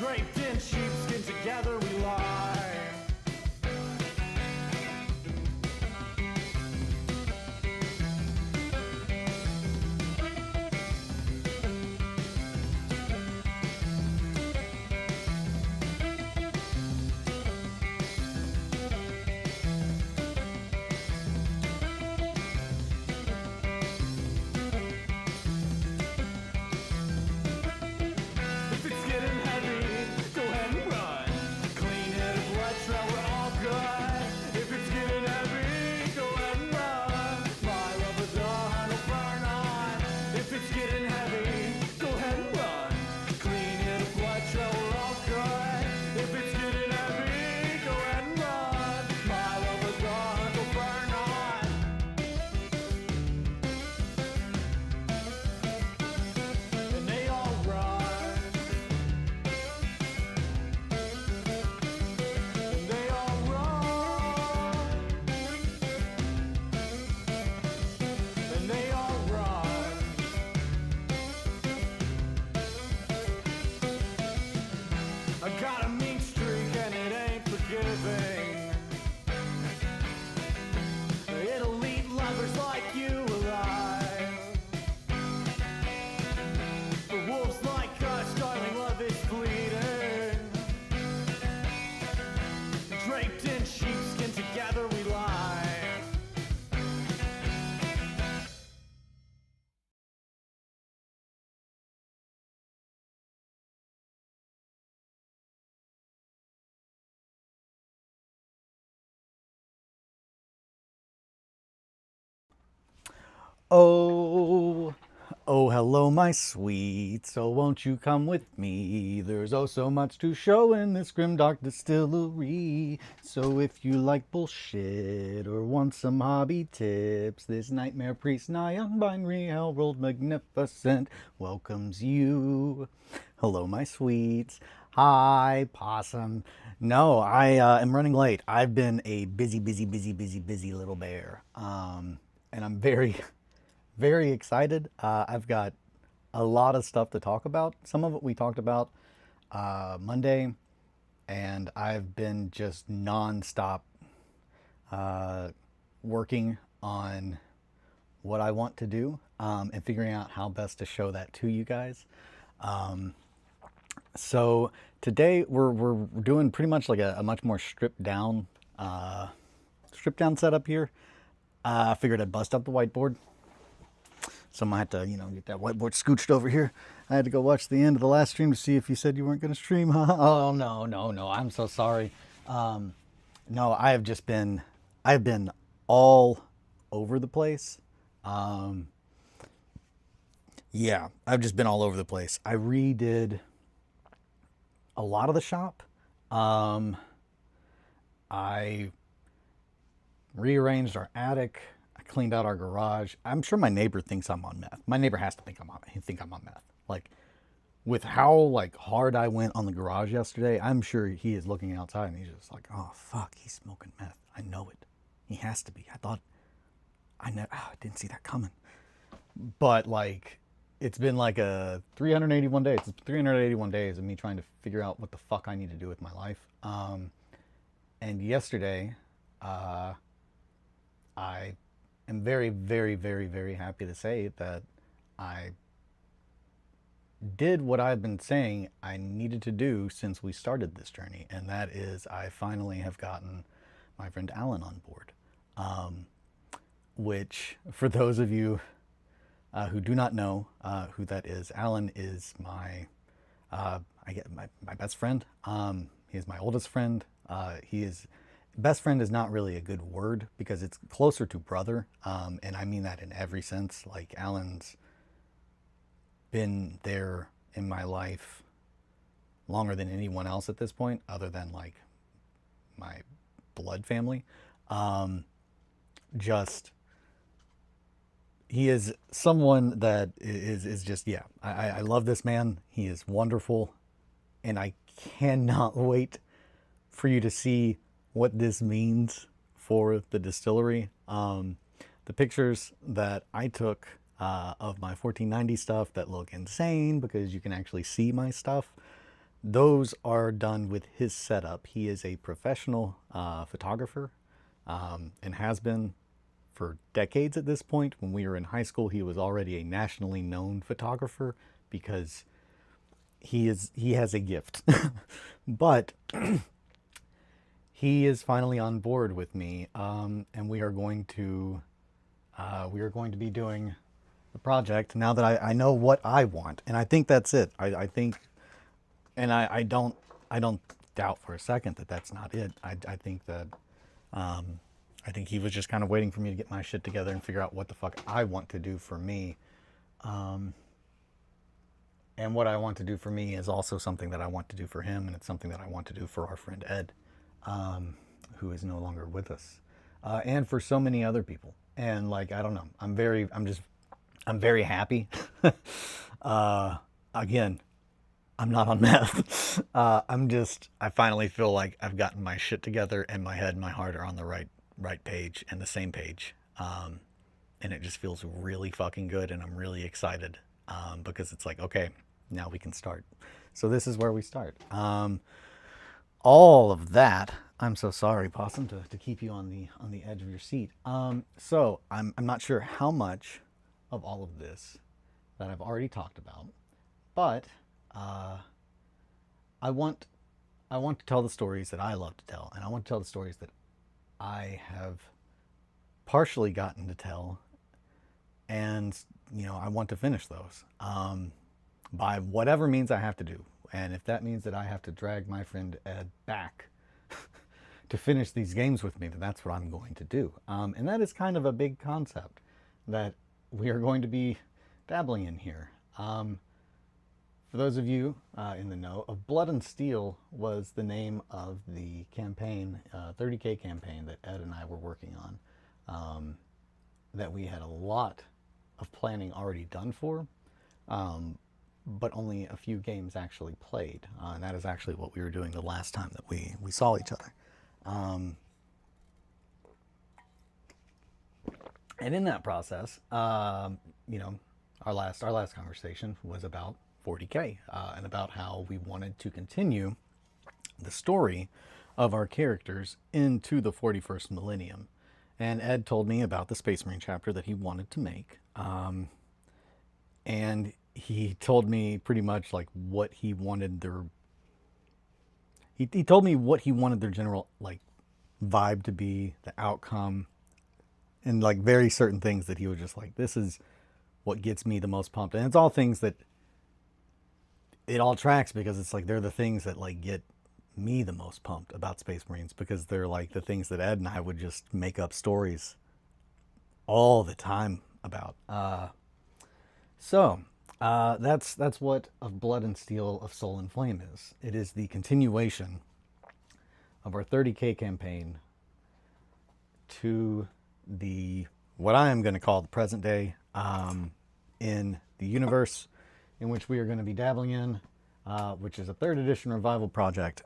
Draped in sheepskin, together we lie. If it's getting heavy, go ahead and run. Clean it, blood trail, we're all good. If it's getting heavy, go ahead and run. My love of the hunt will burn on. If it's getting heavy, go ahead and run. Clean it, blood trail, we're all good. If it's getting heavy, go ahead and run. My love of the hunt will burn on. And they all run. And they all run. And they all run. I got a mean streak and it ain't forgiving. It'll eat lovers like you alive. For wolves like us, darling, love is fleeting. Draped in sheepskin, together we lie. Oh, oh, hello, my sweet. So won't you come with me? There's oh so much to show in this grimdark distillery. So if you like bullshit or want some hobby tips, this nightmare priest nigh unbinary hell rolled magnificent welcomes you. Hello, my sweets. Hi, possum. No, I am running late. I've been a busy little bear. And I'm very excited. I've got a lot of stuff to talk about. Some of it we talked about Monday, and I've been just nonstop working on what I want to do and figuring out how best to show that to you guys. So today we're doing pretty much like a much more stripped down setup here. I figured I'd bust up the whiteboard. So I'm gonna have to, get that whiteboard scooched over here. I had to go watch the end of the last stream to see if you said you weren't gonna stream. Oh no, I'm so sorry. No, I've been all over the place. Yeah, I've just been all over the place. I redid a lot of the shop. I rearranged our attic. I cleaned out our garage. I'm sure my neighbor thinks I'm on meth. My neighbor has to think I'm on meth. Like, with how hard I went on the garage yesterday, I'm sure he is looking outside and he's just like, oh fuck, he's smoking meth. I know it. He has to be. I didn't see that coming. But it's been like a 381 days. It's 381 days of me trying to figure out what the fuck I need to do with my life. And yesterday, I am very happy to say that I did what I've been saying I needed to do since we started this journey, and that is I finally have gotten my friend Alan on board. Which, for those of you who do not know who that is, Alan is my best friend. He is my oldest friend. Best friend is not really a good word because it's closer to brother, and I mean that in every sense. Like, Alan's been there in my life longer than anyone else at this point, other than my blood family. He is someone that is just, yeah, I love this man. He is wonderful, and I cannot wait for you to see what this means for the distillery. The pictures that I took of my 1490 stuff that look insane because you can actually see my stuff, those are done with his setup. He is a professional photographer, and has been for decades at this point. When we were in high school, he was already a nationally known photographer because he has a gift. But he is finally on board with me, and we are going to be doing the project now that I know what I want, and I think that's it. I think, and I don't doubt for a second that that's not it. I think that I think he was just kind of waiting for me to get my shit together and figure out what the fuck I want to do for me. And what I want to do for me is also something that I want to do for him, and it's something that I want to do for our friend Ed, who is no longer with us, and for so many other people. And like, I don't know, I'm very happy. Again, I'm not on meth. I finally feel like I've gotten my shit together, and my head and my heart are on the right page and the same page. And it just feels really fucking good, and I'm really excited, because it's like, okay, now we can start. So this is where we start. All of that, I'm so sorry, Possum, to keep you on the edge of your seat. So I'm not sure how much of all of this that I've already talked about, but I want to tell the stories that I love to tell, and I want to tell the stories that I have partially gotten to tell, and I want to finish those by whatever means I have to do. And if that means that I have to drag my friend Ed back to finish these games with me, then that's what I'm going to do. And that is kind of a big concept that we are going to be dabbling in here. For those of you in the know, of Blood and Steel was the name of the campaign, 30K campaign that Ed and I were working on, that we had a lot of planning already done for, but only a few games actually played. And that is actually what we were doing the last time that we saw each other. And in that process, our last conversation was about 40K, and about how we wanted to continue the story of our characters into the 41st millennium. And Ed told me about the Space Marine chapter that he wanted to make. And he told me pretty much like what he wanted their... He told me what he wanted their general like vibe to be, the outcome, and like very certain things that he was just like, this is what gets me the most pumped. And it's all things that it all tracks, because it's like they're the things that like get me the most pumped about Space Marines, because they're like the things that Ed and I would just make up stories all the time about. So that's what Of Blood and Steel, of Soul and Flame is. It is the continuation of our 30K campaign to the what I am going to call the present day, in the universe in which we are going to be dabbling in, which is a 3rd edition revival project.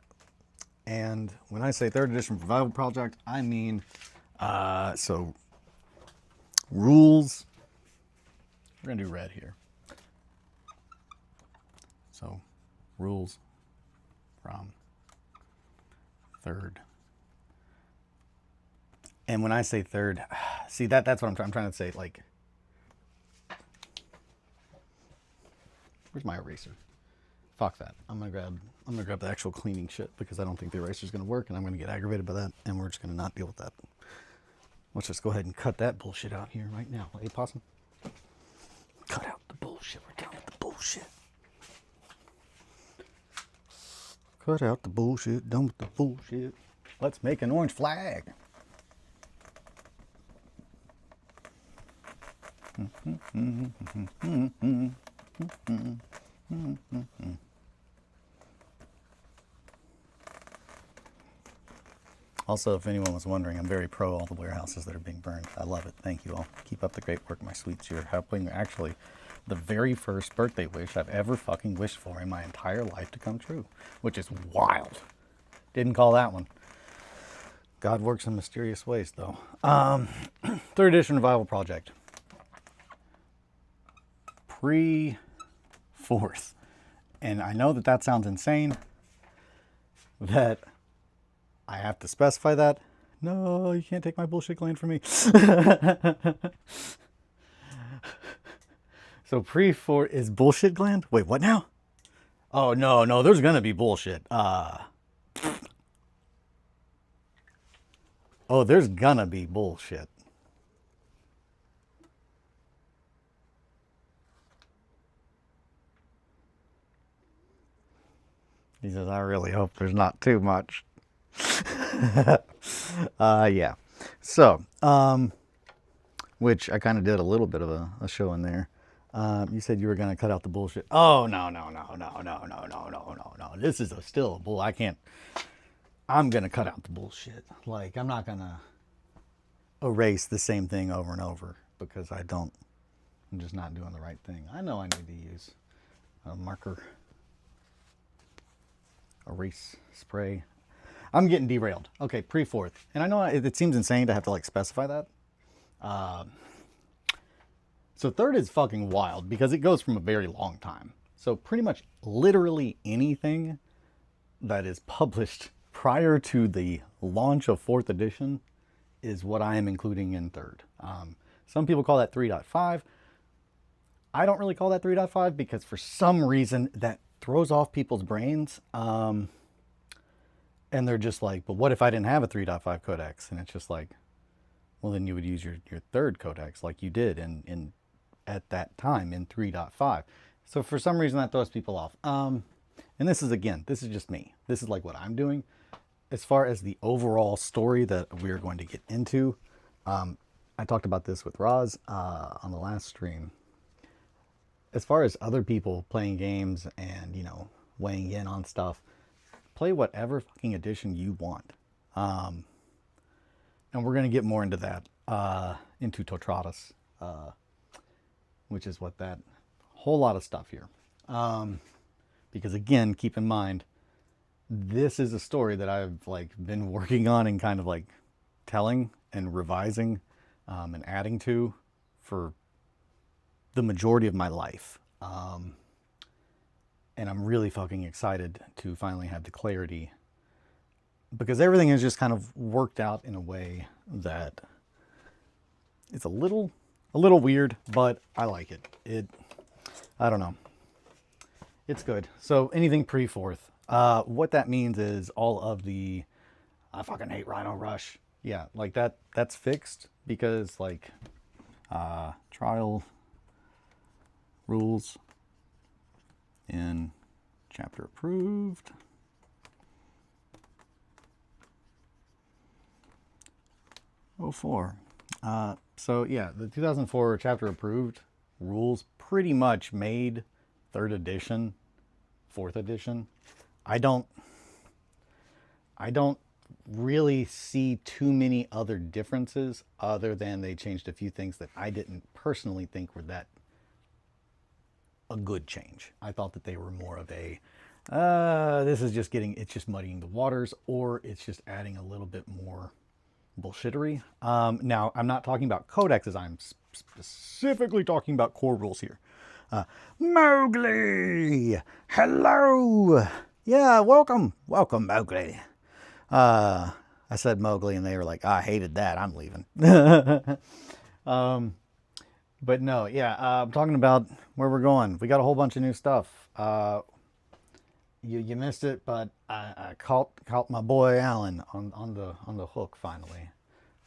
And when I say 3rd edition revival project, I mean so rules. We're going to do red here. So rules from 3rd. And when I say 3rd, see that's what I'm trying to say. Like, where's my eraser? Fuck that. I'm gonna grab the actual cleaning shit, because I don't think the eraser's gonna work, and I'm gonna get aggravated by that, and we're just gonna not deal with that. Let's just go ahead and cut that bullshit out here right now. Hey, Possum. Cut out the bullshit. We're done with the bullshit. Cut out the bullshit. Done with the bullshit. Let's make an orange flag. Also, if anyone was wondering, I'm very pro all the warehouses that are being burned. I love it. Thank you all. Keep up the great work, my sweets. You're helping actually the very first birthday wish I've ever fucking wished for in my entire life to come true, which is wild. Didn't call that one. God works in mysterious ways, though. 3rd edition revival project. Pre-4th. And I know that sounds insane, that I have to specify that. No, you can't take my bullshit gland from me. So pre-4 is bullshit gland? Wait, what now? Oh, no, there's gonna be bullshit. Oh, there's gonna be bullshit. He says, I really hope there's not too much. Yeah. So, which I kind of did a little bit of a show in there. You said you were going to cut out the bullshit. Oh, no. This is still a bull. I can't. I'm going to cut out the bullshit. Like, I'm not going to erase the same thing over and over because I don't. I'm just not doing the right thing. I know I need to use a marker, erase spray. I'm getting derailed. Okay, pre-4th. And I know it seems insane to have to like specify that. So 3rd is fucking wild because it goes from a very long time. So pretty much literally anything that is published prior to the launch of 4th edition is what I am including in 3rd. Some people call that 3.5. I don't really call that 3.5 because for some reason that throws off people's brains. And they're just like, but what if I didn't have a 3.5 codex? And it's just like, well, then you would use your 3rd codex like you did in at that time in 3.5. So for some reason that throws people off. And this is just me. This is like what I'm doing. As far as the overall story that we're going to get into, I talked about this with Roz on the last stream. As far as other people playing games and, you know, weighing in on stuff, play whatever fucking edition you want. And we're going to get more into that, into Totratus, which is what that whole lot of stuff here. Because again, keep in mind, this is a story that I've like been working on and kind of like telling and revising and adding to for the majority of my life. And I'm really fucking excited to finally have the clarity because everything has just kind of worked out in a way that it's a little weird, but I like it. I don't know. It's good. So anything pre-4th, what that means is all of the, I fucking hate Rhino Rush. Yeah, like that's fixed because like, trial rules in chapter approved. Oh, 4. So yeah, the 2004 chapter approved rules pretty much made 3rd edition, 4th edition. I don't really see too many other differences other than they changed a few things that I didn't personally think were that a good change. I thought that they were more of a, it's just muddying the waters, or it's just adding a little bit more bullshittery. Now, I'm not talking about codexes. I'm specifically talking about core rules here. Mowgli! Hello! Yeah, welcome, Mowgli. I said Mowgli and they were like, I hated that, I'm leaving. But no, yeah, I'm talking about where we're going. We got a whole bunch of new stuff. You missed it, but I caught my boy Alan on the hook finally,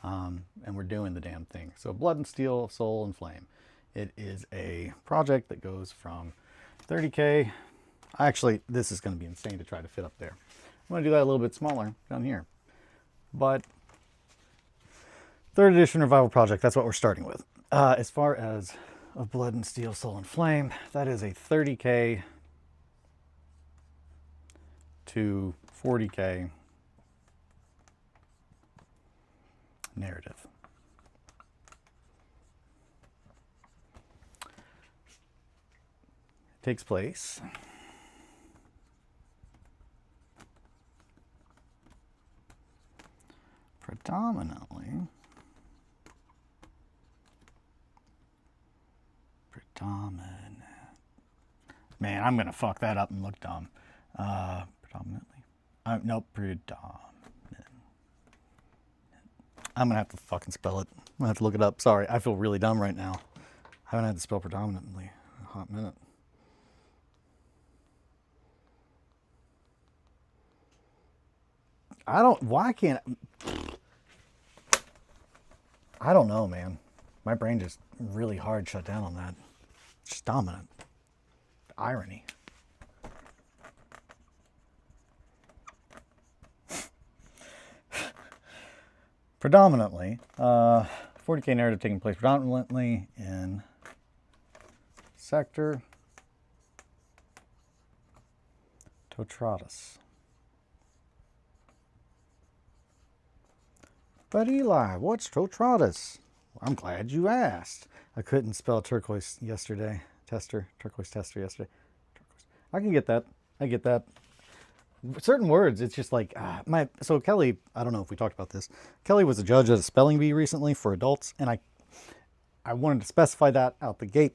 and we're doing the damn thing. So Blood and Steel, Soul and Flame. It is a project that goes from 30K. Actually, this is going to be insane to try to fit up there. I'm going to do that a little bit smaller down here, but 3rd edition revival project. That's what we're starting with. As far as of Blood and Steel, Soul and Flame, that is a 30K to 40K narrative. It takes place predominantly man, I'm gonna fuck that up and look dumb. Predominantly Nope, predominant. I'm gonna have to fucking spell it. I'm gonna have to look it up. Sorry, I feel really dumb right now. I haven't had to spell predominantly in a hot minute. I don't know, man. My brain just really hard shut down on that. Just dominant. Irony. Predominantly, 40K narrative taking place predominantly in Sector Totratus. But Eli, what's Totratus? I'm glad you asked. I couldn't spell turquoise yesterday. Turquoise tester yesterday. Turquoise. I can get that. I get that. Certain words, it's just like so Kelly, I don't know if we talked about this. Kelly was a judge at a spelling bee recently for adults, and I wanted to specify that out the gate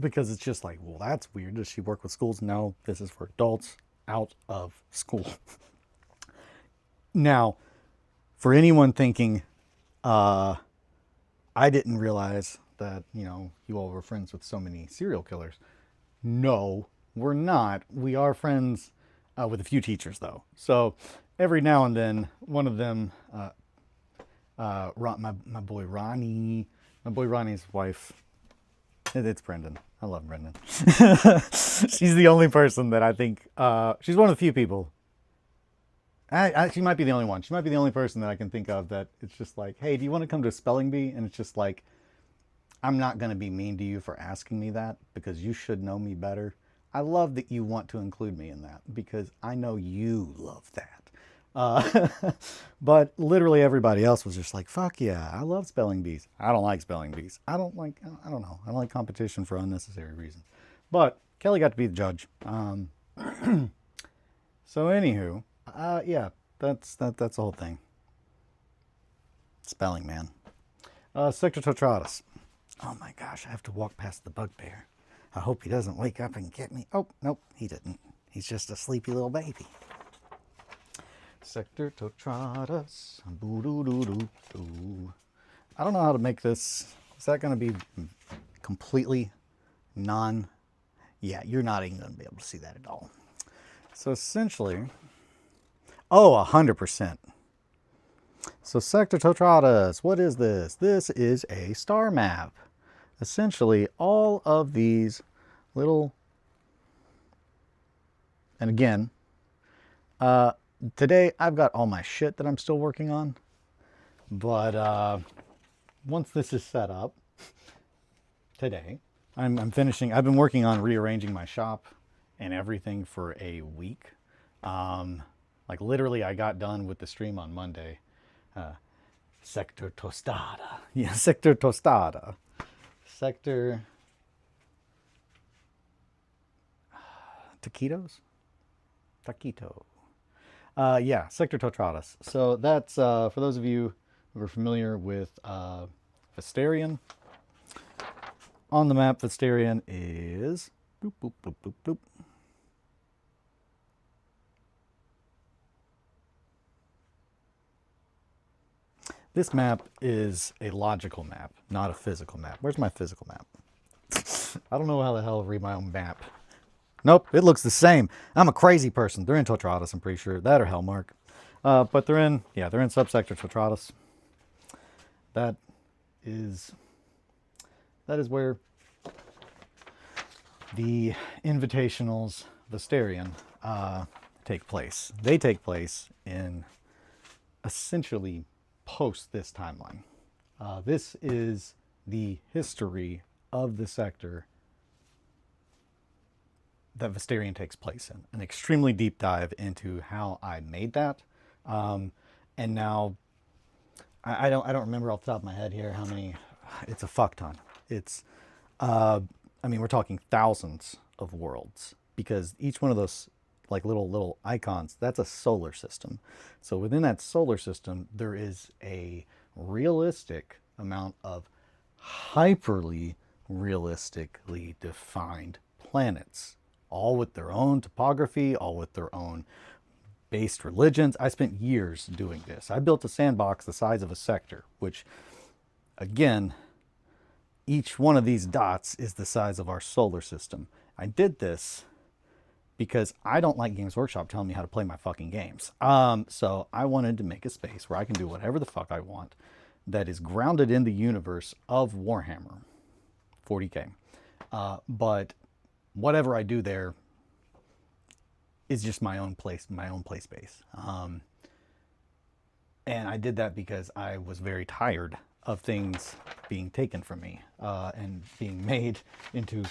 because it's just like, well, that's weird. Does she work with schools? No, this is for adults out of school. Now, for anyone thinking, I didn't realize that, you all were friends with so many serial killers. No, we're not. We are friends with a few teachers, though. So every now and then, one of them, my boy Ronnie's wife, it's Brendan. I love Brendan. She's the only person that I think, she's one of the few people. She might be the only one. She might be the only person that I can think of that it's just like, hey, do you want to come to a spelling bee? And it's just like, I'm not going to be mean to you for asking me that because you should know me better. I love that you want to include me in that because I know you love that. But literally everybody else was just like, fuck yeah, I love spelling bees. I don't like spelling bees. I don't know. I don't like competition for unnecessary reasons. But Kelly got to be the judge. So anywho, yeah, that's the whole thing. Spelling, man. Sector Totratus. Oh my gosh, I have to walk past the bugbear. I hope he doesn't wake up and get me. Oh, nope, he didn't. He's just a sleepy little baby. Sector Totratus. I don't know how to make this. Is that going to be completely non... Yeah, you're not even going to be able to see that at all. So essentially... Oh, 100%. So Sector Totratus, what is this? This is a star map. Essentially, all of these little... And again, today I've got all my shit that I'm still working on. But once this is set up, today, I'm finishing... I've been working on rearranging my shop and everything for a week. Like literally I got done with the stream on Monday. Sector Tostada. Yeah, Sector Tostada. Sector... Taquitos? Taquito. Yeah, Sector Totratus. So that's, for those of you who are familiar with Visterion. On the map, Visterion is... Boop, boop, boop, boop, boop. This map is a logical map, not a physical map. Where's my physical map? I don't know how the hell to read my own map. Nope, it looks the same. I'm a crazy person. They're in Totratus, I'm pretty sure. That or Hellmark. But they're in subsector Totratus. That is where the invitationals, Visterion, take place. They take place in essentially post this timeline. This is the history of the sector that Visterion takes place in. An extremely deep dive into how I made that. And now, I don't remember off the top of my head here how many, it's a fuck ton. It's, I mean, we're talking thousands of worlds because each one of those like little icons, that's a solar system. So within that solar system, there is a realistic amount of hyperly realistically defined planets, all with their own topography, all with their own based religions. I spent years doing this. I built a sandbox the size of a sector, which, again, each one of these dots is the size of our solar system. I did this because I don't like Games Workshop telling me how to play my fucking games. So I wanted to make a space where I can do whatever the fuck I want that is grounded in the universe of Warhammer 40K. But whatever I do there is just my own place, my own play space. And I did that because I was very tired of things being taken from me and being made into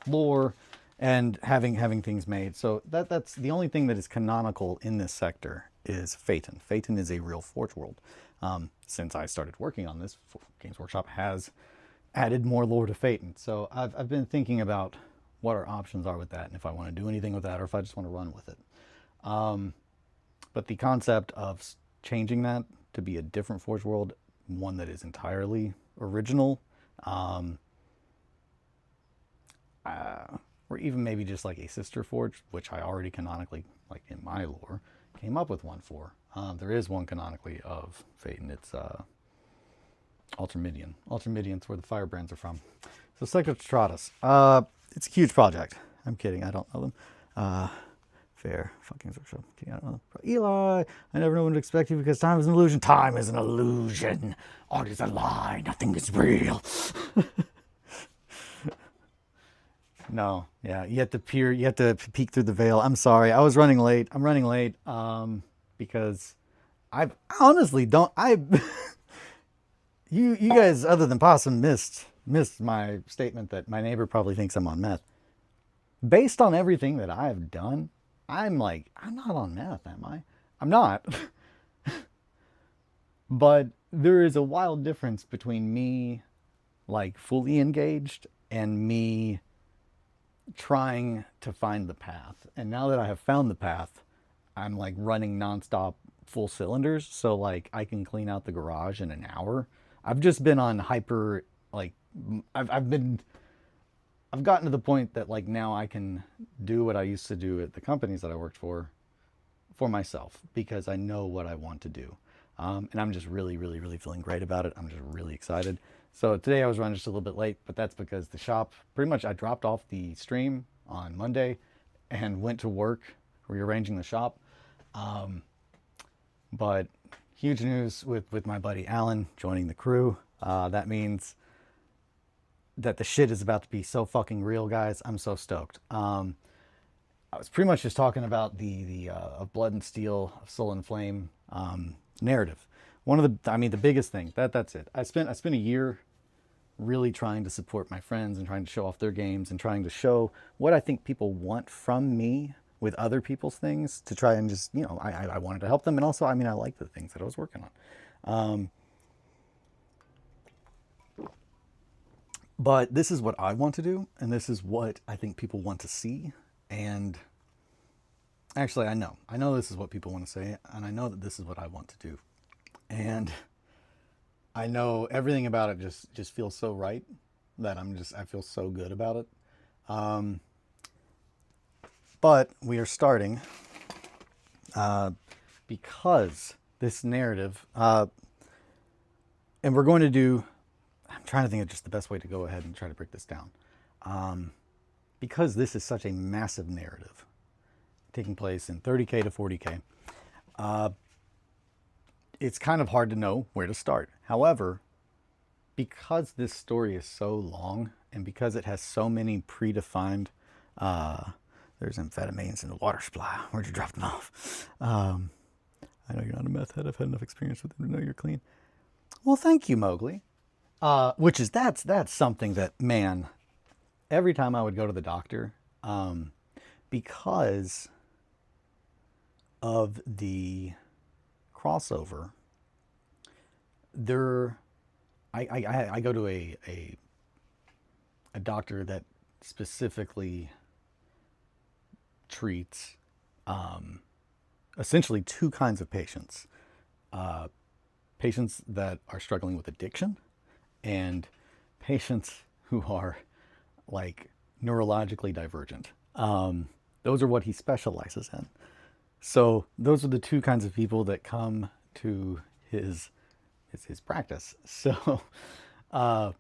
lore and having things made. So that's the only thing that is canonical in this sector is Phaeton. Phaeton is a real Forge world. Since I started working on this, Games Workshop has added more lore to Phaeton. So I've been thinking about what our options are with that and if I want to do anything with that or if I just want to run with it. But the concept of changing that to be a different Forge world, one that is entirely original, or even maybe just like a sister Forge, which I already canonically, like in my lore, came up with one for. There is one canonically of Phaeton. It's Ultramidian. Ultramidian's where the Firebrands are from. So Cyclostratus. It's a huge project. I'm kidding. I don't know them. Fair. Fucking workshop. I don't know. Eli, I never know when to expect you because time is an illusion. Time is an illusion. Art is a lie. Nothing is real. No. Yeah. You have to peer. You have to peek through the veil. I'm sorry. I was running late. I'm running late because I honestly don't. You guys, other than Possum, missed my statement that my neighbor probably thinks I'm on meth. Based on everything that I've done, I'm like, I'm not on meth, am I? I'm not. But there is a wild difference between me, like, fully engaged and me trying to find the path. And now that I have found the path, I'm, like, running nonstop full cylinders. So, like, I can clean out the garage in an hour. I've just been on hyper, like, I've gotten to the point that, like, now I can do what I used to do at the companies that I worked for myself because I know what I want to do. And I'm just really, really, really feeling great about it. I'm just really excited. So today I was running just a little bit late, but that's because the shop, pretty much I dropped off the stream on Monday and went to work rearranging the shop. But huge news with my buddy Alan joining the crew. That means that the shit is about to be so fucking real, guys. I'm so stoked. I was pretty much just talking about the of Blood and Steel, of Soul and Flame narrative. One of the biggest thing, that's it. I spent a year really trying to support my friends and trying to show off their games and trying to show what I think people want from me with other people's things to try and just, I wanted to help them. And also, I like the things that I was working on. But this is what I want to do, and this is what I think people want to see. And actually, I know this is what people want to say, and I know that this is what I want to do. And I know everything about it just feels so right that I feel so good about it. But we are starting because this narrative, and we're going to do, I'm trying to think of just the best way to go ahead and try to break this down. Because this is such a massive narrative taking place in 30K to 40K, it's kind of hard to know where to start. However, because this story is so long and because it has so many predefined, there's amphetamines in the water supply. Where'd you drop them off? I know you're not a meth head. I've had enough experience with them to know you're clean. Well, thank you, Mowgli. That's something that, man, every time I would go to the doctor, because of the crossover, I go to a doctor that specifically treats essentially two kinds of patients. Patients that are struggling with addiction and patients who are like neurologically divergent. Those are what he specializes in. So those are the two kinds of people that come to his practice. So uh,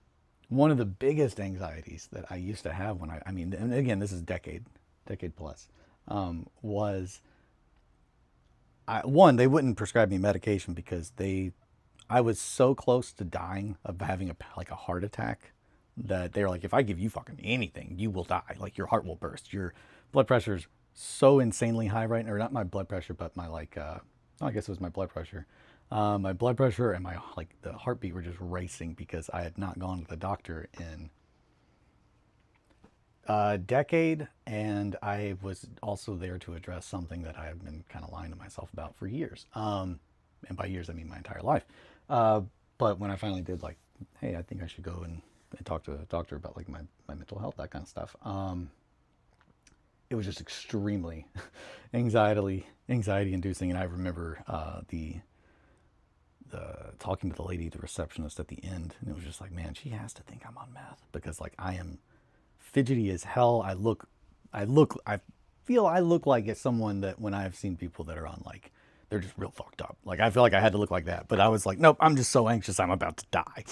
one of the biggest anxieties that I used to have when I mean, and again, this is decade plus, was one, they wouldn't prescribe me medication because I was so close to dying of having like a heart attack that they were like, if I give you fucking anything, you will die. Like your heart will burst. Your blood pressure's so insanely high right now, or not my blood pressure, but my like, I guess it was my blood pressure. My blood pressure and my like the heartbeat were just racing because I had not gone to the doctor in a decade, and I was also there to address something that I have been kind of lying to myself about for years. And by years I mean my entire life. Uh, but when I finally did, like, hey, I think I should go and talk to a doctor about like my mental health, that kind of stuff. It was just extremely anxiety inducing, and I remember the talking to the lady, the receptionist at the end, and it was just like, man, she has to think I'm on meth because like I am fidgety as hell. I feel I look like it's someone that when I've seen people that are on like, they're just real fucked up. Like I feel like I had to look like that, but I was like, nope, I'm just so anxious I'm about to die.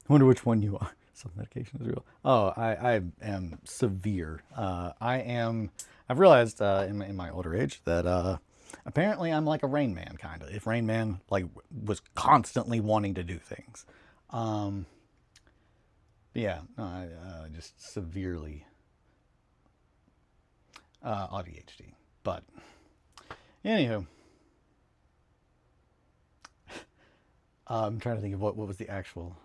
Wonder which one you are. Some medication is real. Oh, I am severe. I've realized in my older age that apparently I'm like a Rain Man kind of. If Rain Man like was constantly wanting to do things. Yeah, no, I just severely ADHD. But anywho, I'm trying to think of what was the actual.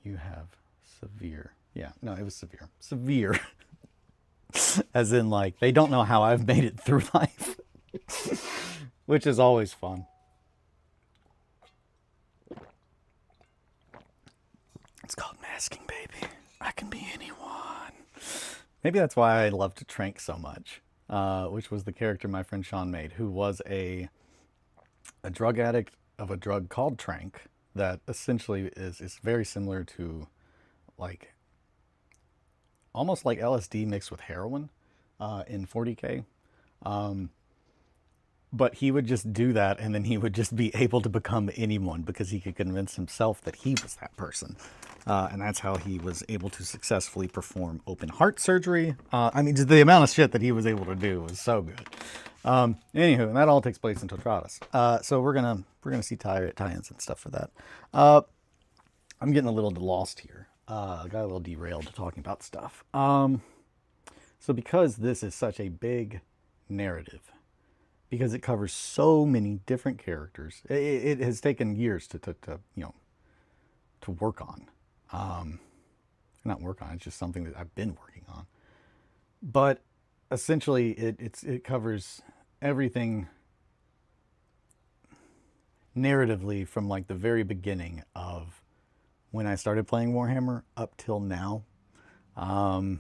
You have severe. Yeah, no, it was severe. Severe, as in like they don't know how I've made it through life, which is always fun. It's called masking, baby. I can be anyone. Maybe that's why I love to Trank so much, which was the character my friend Sean made, who was a drug addict of a drug called Trank that essentially is very similar to like almost like LSD mixed with heroin in 40K. But he would just do that, and then he would just be able to become anyone because he could convince himself that he was that person. And that's how he was able to successfully perform open heart surgery. I mean, just the amount of shit that he was able to do was so good. Anywho, and that all takes place in Totratus. So we're gonna see tie-ins and stuff for that. I'm getting a little lost here. Got a little derailed talking about stuff. So because this is such a big narrative, because it covers so many different characters, it has taken years to to work on. Not work on. It's just something that I've been working on. But essentially, it covers everything narratively from like the very beginning of when I started playing Warhammer up till now. So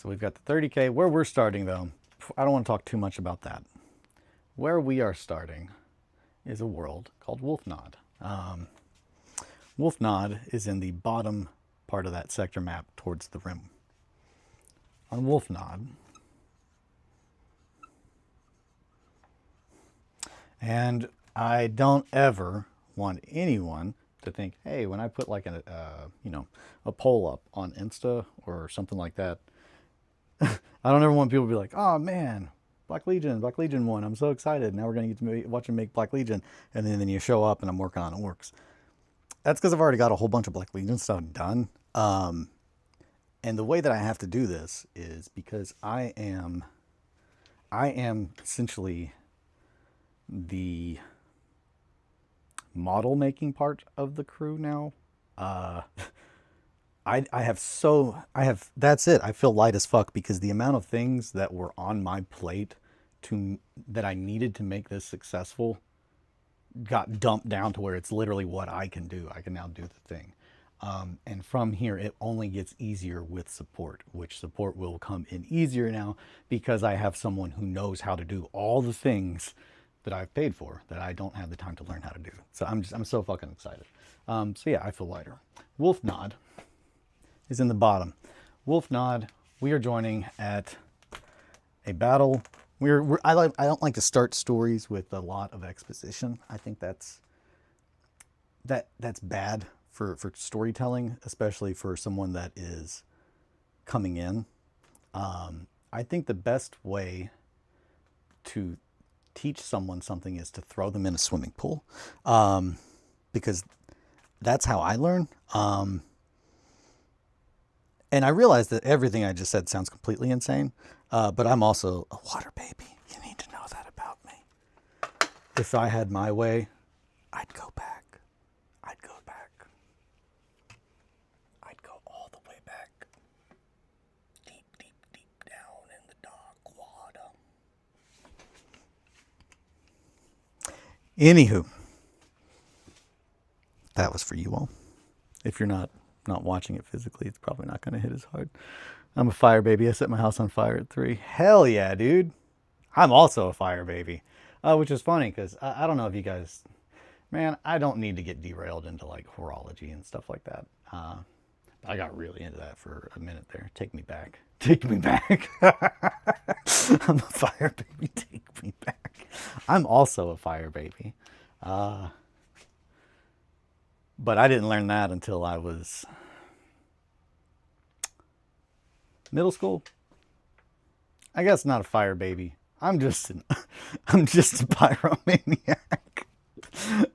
we've got the 30K. Where we're starting, though, I don't want to talk too much about that. Where we are starting is a world called Wolfnod. Wolfnod is in the bottom part of that sector map towards the rim. On Wolfnod, and I don't ever want anyone to think, hey, when I put like a poll up on Insta or something like that, I don't ever want people to be like, oh man, Black Legion won. I'm so excited. Now we're going to get to watch him make Black Legion. And then you show up and I'm working on orcs. That's because I've already got a whole bunch of Black Legion stuff done. And the way that I have to do this is because I am essentially the model making part of the crew now. That's it. I feel light as fuck because the amount of things that were on my plate that I needed to make this successful got dumped down to where it's literally what I can do. I can now do the thing. And from here, it only gets easier with support, which support will come in easier now because I have someone who knows how to do all the things that I've paid for that I don't have the time to learn how to do. So I'm so fucking excited. So yeah, I feel lighter. Wolfnod is in the bottom. Wolfnod, we are joining at a battle. I don't like to start stories with a lot of exposition. I think that's bad for storytelling, especially for someone that is coming in. I think the best way to teach someone something is to throw them in a swimming pool, because that's how I learn. And I realize that everything I just said sounds completely insane, but I'm also a water baby. You need to know that about me. If I had my way, I'd go back. I'd go back. I'd go all the way back. Deep, deep, deep down in the dark water. Anywho, that was for you all. If you're not watching it physically, it's probably not going to hit as hard. I'm a fire baby. I set my house on fire at 3. Hell yeah, dude. I'm also a fire baby. Which is funny because I don't know if you guys... Man, I don't need to get derailed into like horology and stuff like that. I got really into that for a minute there. Take me back. Take me back. I'm a fire baby. Take me back. I'm also a fire baby. But I didn't learn that until I was middle school. I guess not a fire baby. I'm just a pyromaniac.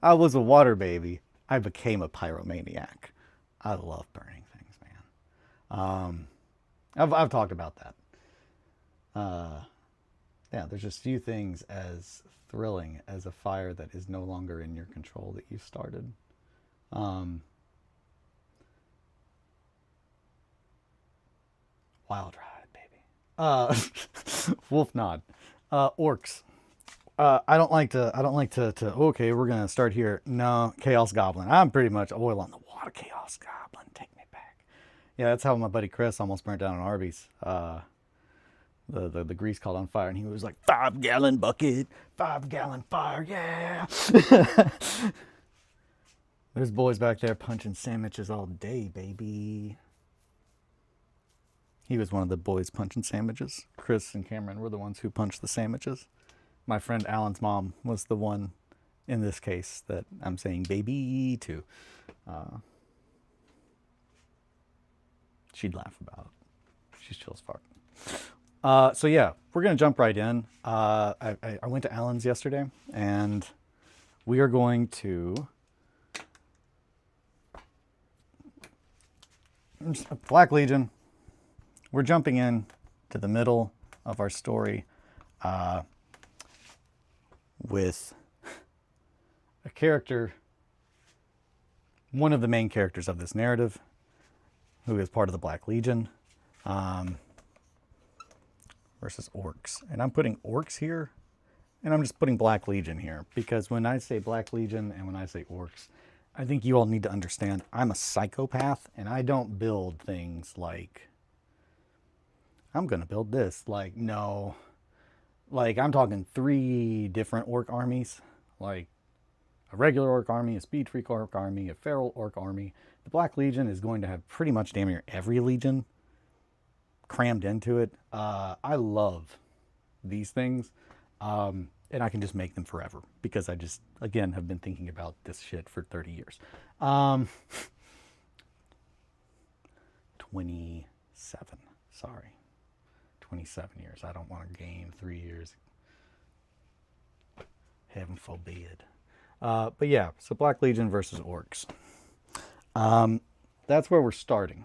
I was a water baby. I became a pyromaniac. I love burning things, man. I've talked about that. Yeah, there's just few things as thrilling as a fire that is no longer in your control that you started. Wild ride, baby. Wolf nod. Orcs. I don't like to, okay, we're going to start here. No, Chaos Goblin. I'm pretty much oil on the water. Chaos Goblin, take me back. Yeah, that's how my buddy Chris almost burnt down an Arby's. The grease caught on fire, and he was like, 5-gallon bucket, 5-gallon fire, yeah. There's boys back there punching sandwiches all day, baby. He was one of the boys punching sandwiches. Chris and Cameron were the ones who punched the sandwiches. My friend Alan's mom was the one in this case that I'm saying baby to. She'd laugh about it. She's chill as fuck. So yeah, we're going to jump right in. I went to Alan's yesterday, and we are going to... Black Legion. We're jumping in to the middle of our story with a character, one of the main characters of this narrative, who is part of the Black Legion, versus orcs. And I'm putting orcs here, and I'm just putting Black Legion here, because when I say Black Legion and when I say orcs, I think you all need to understand I'm a psychopath, and I don't build things like, I'm going to build this. Like, no. Like, I'm talking 3 different orc armies. Like, a regular orc army, a speed freak orc army, a feral orc army. The Black Legion is going to have pretty much damn near every legion crammed into it. I love these things. And I can just make them forever. Because I just, again, have been thinking about this shit for 30 years. 27. Sorry. 27 years. I don't want to gain 3 years. Heaven forbid. But yeah, so Black Legion versus orcs. That's where we're starting.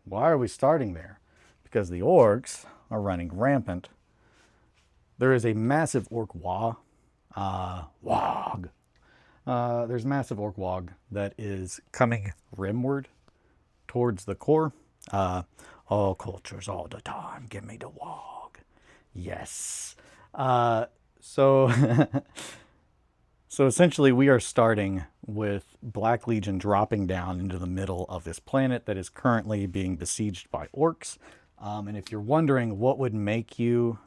Why are we starting there? Because the orcs are running rampant. There is a massive orc wog. There's a massive orc wog that is coming rimward towards the core. All cultures all the time. Give me the wog. Yes. So essentially we are starting with Black Legion dropping down into the middle of this planet that is currently being besieged by orcs. And if you're wondering what would make you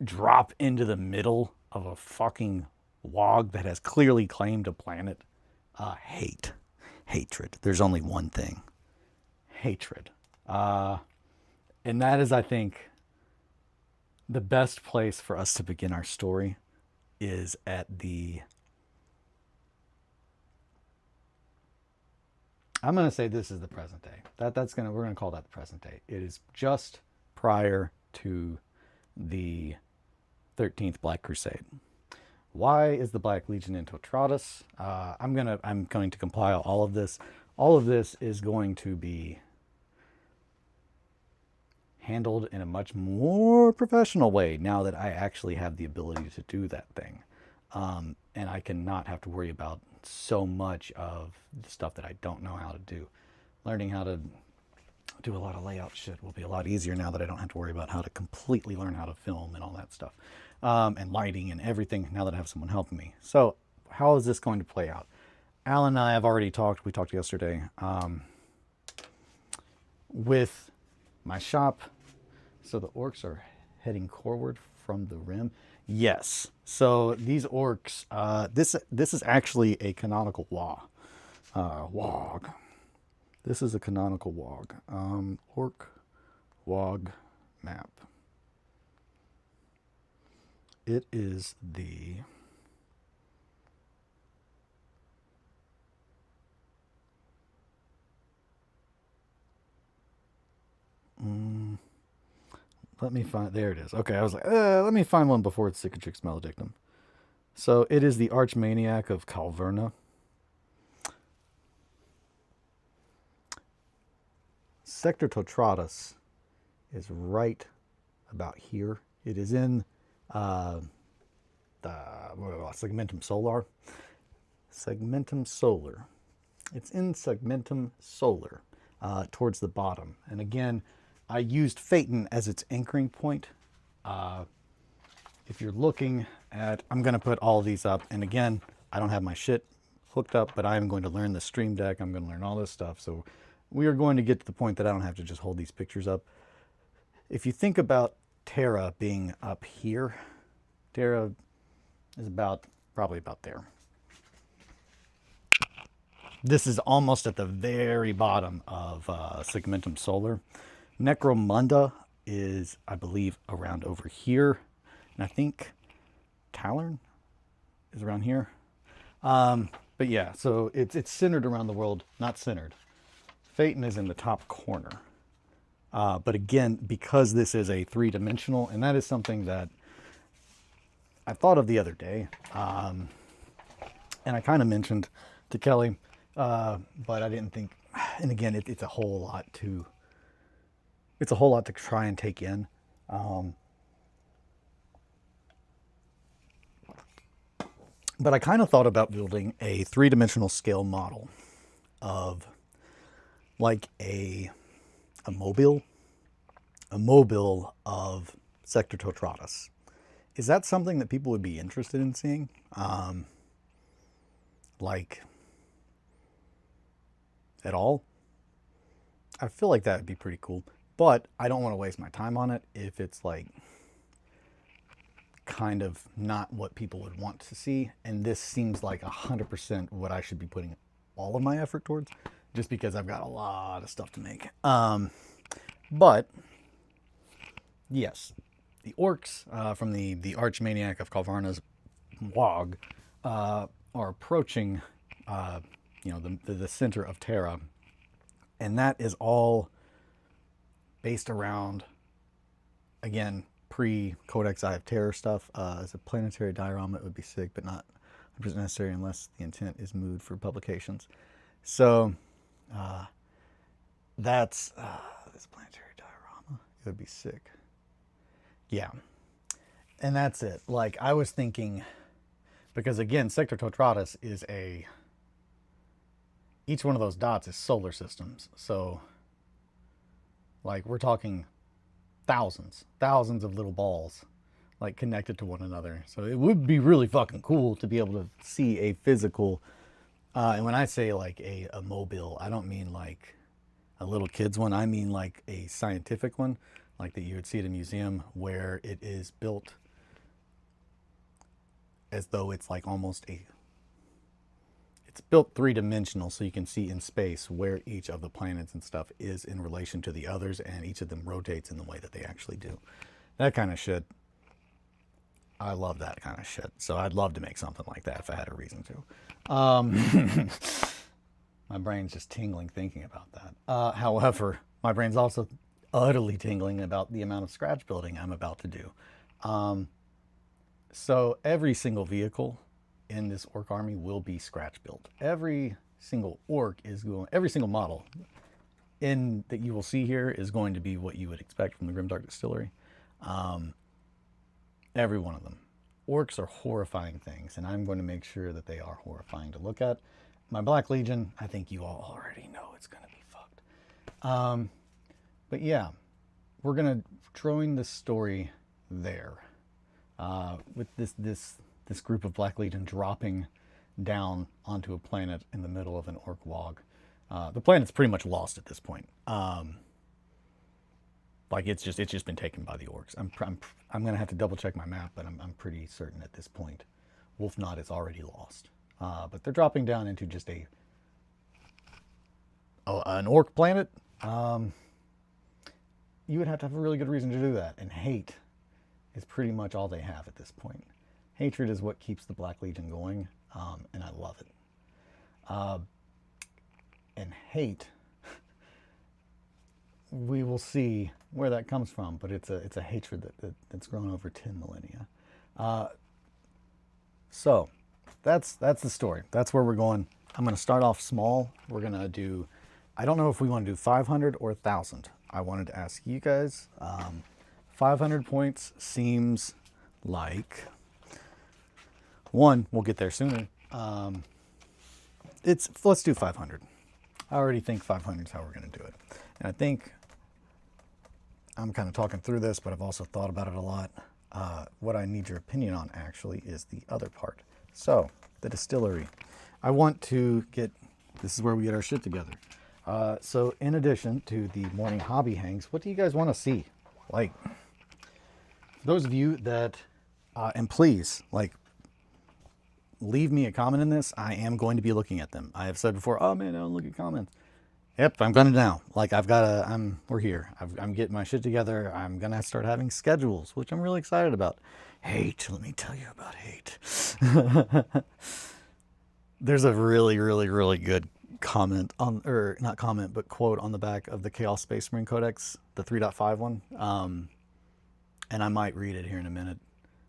drop into the middle of a fucking wog that has clearly claimed a planet, hatred. There's only one thing. Hatred. And that is, I think, the best place for us to begin our story is at the, I'm going to say this is the present day. We're going to call that the present day. It is just prior to the 13th Black Crusade. Why is the Black Legion in Totratus? I'm going to compile all of this. All of this is going to be handled in a much more professional way now that I actually have the ability to do that thing. And I cannot have to worry about so much of the stuff that I don't know how to do. Learning how to do a lot of layout shit will be a lot easier now that I don't have to worry about how to completely learn how to film and all that stuff. And lighting and everything now that I have someone helping me. So how is this going to play out? Alan and I have already talked. We talked yesterday with my shop. So the orcs are heading forward from the rim. Yes. So these orcs, this is actually a canonical wog. This is a canonical wog. Orc wog map. It is the let me find, there it is. Okay, I was like, let me find one before it's Cicatrix Maledictum. So it is the Archmaniac of Calverna. Sector Totratus is right about here. It is in the Segmentum Solar. Segmentum Solar. It's in Segmentum Solar, towards the bottom. And again, I used Phaeton as its anchoring point. If you're looking at, I'm going to put all of these up. And again, I don't have my shit hooked up, but I am going to learn the stream deck. I'm going to learn all this stuff. So we are going to get to the point that I don't have to just hold these pictures up. If you think about Terra being up here, Terra is probably about there. This is almost at the very bottom of Segmentum Solar. Necromunda is, I believe, around over here. And I think Talern is around here. But yeah, so it's centered around the world, not centered. Phaeton is in the top corner. But again, because this is a three-dimensional, and that is something that I thought of the other day, and I kind of mentioned to Kelly, but I didn't think, and again, it's a whole lot to try and take in. But I kind of thought about building a three-dimensional scale model of like a mobile of Sector Totratus. Is that something that people would be interested in seeing? Like at all? I feel like that would be pretty cool, but I don't want to waste my time on it if it's like kind of not what people would want to see. And this seems like 100% what I should be putting all of my effort towards, just because I've got a lot of stuff to make. But yes, the orcs from the Archmaniac of Calvarna's Wog are approaching the center of Terra, and that is all based around, again, pre-Codex Eye of Terror stuff. As a planetary diorama, it would be sick, but not 100% necessary unless the intent is moved for publications. So that's this planetary diorama. It would be sick. Yeah. And that's it. Like, I was thinking, because again, Sector Totratus is each one of those dots is solar systems. So, like, we're talking thousands of little balls, like, connected to one another. So it would be really fucking cool to be able to see a physical, and when I say like a mobile, I don't mean like a little kid's one. I mean like a scientific one, like that you would see at a museum, where it is built as though it's like almost it's built three-dimensional, so you can see in space where each of the planets and stuff is in relation to the others, and each of them rotates in the way that they actually do. That kind of shit I love that kind of shit. So I'd love to make something like that if I had a reason to. My brain's just tingling thinking about that. However, my brain's also utterly tingling about the amount of scratch building I'm about to do. So every single vehicle in this orc army will be scratch built. Every single orc is going, every single model in that you will see here is going to be what you would expect from the Grimdark Distillery. Every one of them. Orcs are horrifying things, and I'm going to make sure that they are horrifying to look at. My Black Legion, I think you all already know it's going to be fucked. But yeah, we're going to join the story there. With this group of Black Legion dropping down onto a planet in the middle of an orc wog. The planet's pretty much lost at this point. Like it's just been taken by the orcs. I'm gonna have to double check my map, but I'm pretty certain at this point, Wolfnot is already lost. But they're dropping down into just an orc planet. You would have to have a really good reason to do that, and hate is pretty much all they have at this point. Hatred is what keeps the Black Legion going, and I love it. And hate, we will see where that comes from, but it's a hatred that's grown over 10 millennia. So that's the story. That's where we're going. I'm going to start off small. We're going to do, I don't know if we want to do 500 or 1,000. I wanted to ask you guys. 500 points seems like, one, we'll get there sooner. Let's do 500. I already think 500 is how we're going to do it. And I think I'm kind of talking through this, but I've also thought about it a lot. What I need your opinion on actually is the other part. So the distillery. I want to get, this is where we get our shit together. So in addition to the morning hobby hangs, what do you guys want to see? Like, those of you that, and please, like, leave me a comment in this. I am going to be looking at them. I have said before, oh man, I don't look at comments. Yep, I'm gonna now. Like, we're here. I'm getting my shit together. I'm gonna start having schedules, which I'm really excited about. Hate, let me tell you about hate. There's a really, really, really good comment on, or not comment, but quote on the back of the Chaos Space Marine Codex, the 3.5 one. And I might read it here in a minute,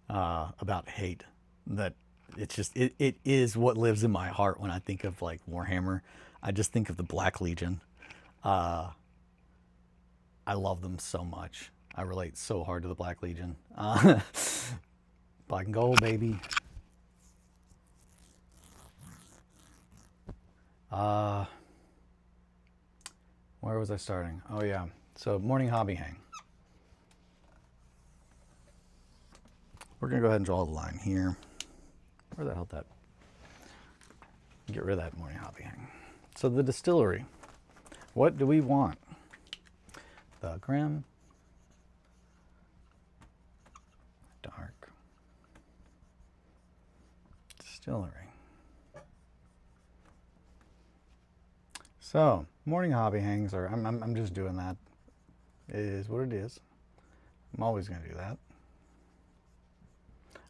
about hate. That it's just, it is what lives in my heart when I think of like Warhammer. I just think of the Black Legion. I love them so much. I relate so hard to the Black Legion. Black and gold, baby. Where was I starting? Oh yeah. So morning hobby hang. We're gonna go ahead and draw the line here. Where the hell that? Get rid of that morning hobby hang. So the distillery. What do we want? The grim, dark distillery. So morning hobby hangs are. I'm just doing that. It is what it is. I'm always going to do that.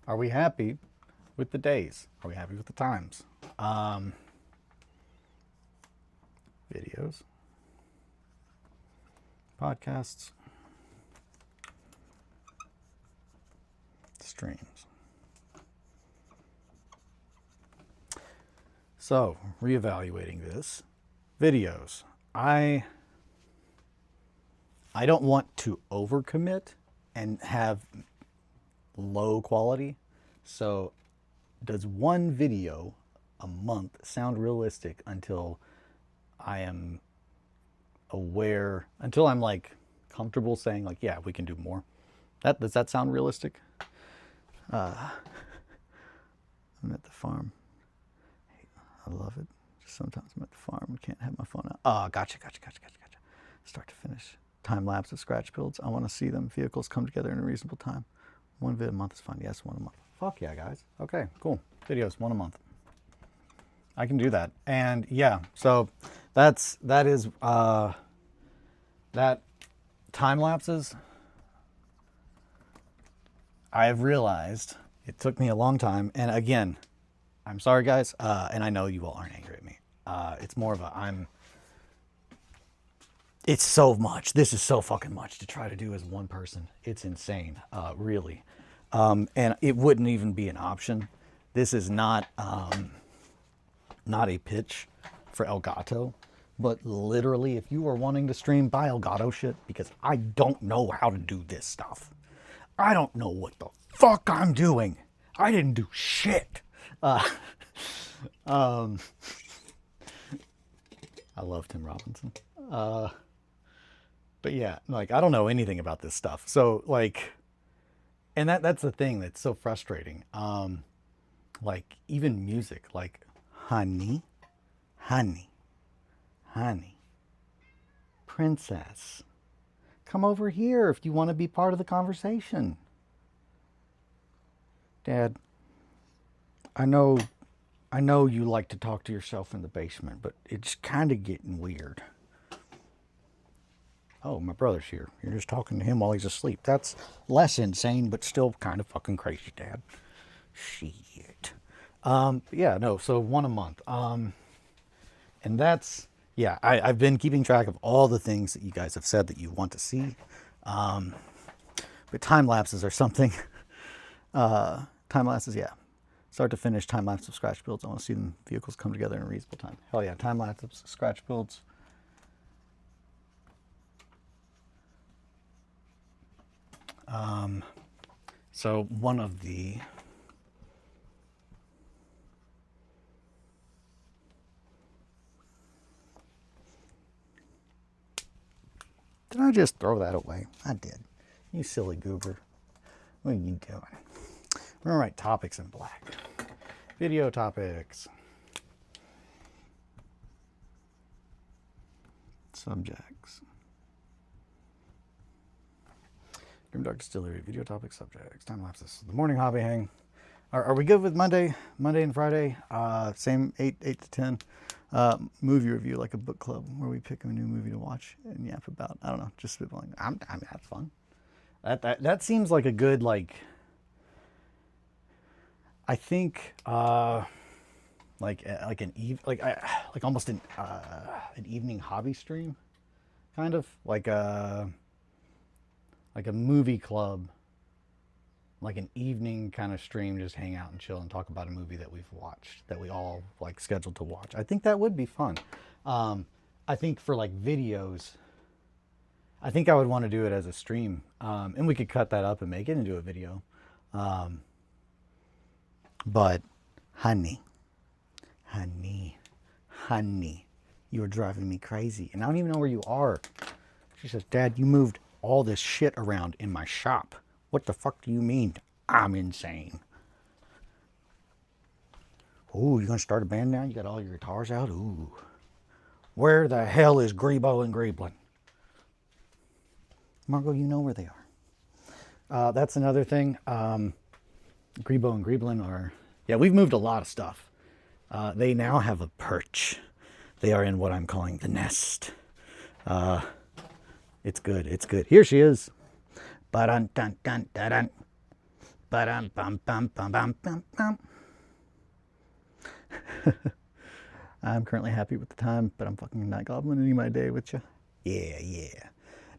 Are we happy with the days? Are we happy with the times? Videos, podcasts, streams. So, reevaluating this. Videos. I don't want to overcommit and have low quality. So, does one video a month sound realistic until I am aware, until I'm like comfortable saying like, yeah, we can do more? Does that sound realistic? I'm at the farm. I love it. Just sometimes I'm at the farm and can't have my phone out. Oh, gotcha. Start to finish. Time lapse of scratch builds. I want to see them vehicles come together in a reasonable time. One vid a month is fine. Yes, one a month. Fuck yeah, guys. Okay, cool. Videos, one a month. I can do that. And yeah, so that is that time lapses. I have realized It took me a long time. And again, I'm sorry, guys. And I know you all aren't angry at me. It's more of it's so much. This is so fucking much to try to do as one person. It's insane, really. And it wouldn't even be an option. This is not a pitch for Elgato, but literally, if you are wanting to stream, buy Elgato shit, because I don't know how to do this stuff. I don't know what the fuck I'm doing. I didn't do shit. I love Tim Robinson. But yeah, like, I don't know anything about this stuff. So like, and that's the thing that's so frustrating. Like even music, like honey, honey, honey, princess, come over here if you want to be part of the conversation. Dad, I know you like to talk to yourself in the basement, but it's kind of getting weird. Oh, my brother's here. You're just talking to him while he's asleep. That's less insane, but still kind of fucking crazy, Dad. Shit. Yeah, no, so one a month. And that's, yeah, I've been keeping track of all the things that you guys have said that you want to see. But time lapses are something. Time lapses, yeah. Start to finish time lapse of scratch builds. I want to see them vehicles come together in a reasonable time. Hell yeah, time lapse of scratch builds. So one of the did I just throw that away? I did. You silly goober. What are you doing? We're gonna write topics in black. Video topics. Subjects. Grimdark Distillery, video topics, subjects, time lapses. The morning hobby hang. Are we good with Monday and Friday? Same 8 to 10. Movie review, like a book club where we pick a new movie to watch and yap about. I don't know, just spitballing. I mean, that's fun. That seems like a good, like, I think like almost an evening hobby stream, kind of like a movie club, like an evening kind of stream, just hang out and chill and talk about a movie that we've watched, that we all like scheduled to watch. I think that would be fun. I think for like videos, I think I would want to do it as a stream, and we could cut that up and make it into a video. But honey, you are driving me crazy, and I don't even know where you are. She says, Dad, you moved all this shit around in my shop. What the fuck do you mean I'm insane? Ooh, you gonna start a band now? You got all your guitars out? Ooh. Where the hell is Grebo and Greeblin? Margot, you know where they are. That's another thing. Grebo and Greeblin are... Yeah, we've moved a lot of stuff. They now have a perch. They are in what I'm calling the nest. It's good. It's good. Here she is. Ba-dun, dun, dun, dun, dun. Ba-dun, bum, bum, bum, bum, bum, bum. I'm currently happy with the time, but I'm fucking night goblining my day with you. Yeah.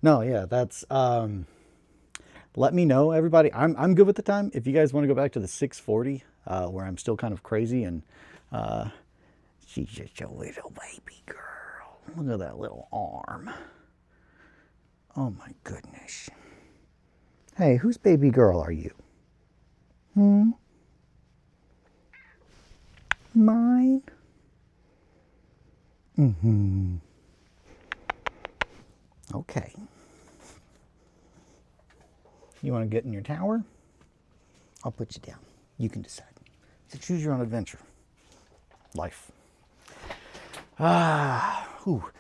No, yeah, that's... let me know, everybody. I'm good with the time. If you guys want to go back to the 6:40, where I'm still kind of crazy, and she's just a little baby girl. Look at that little arm. Oh my goodness. Hey, whose baby girl are you? Mine? Okay. You want to get in your tower? I'll put you down. You can decide. So choose your own adventure. Life. Whew.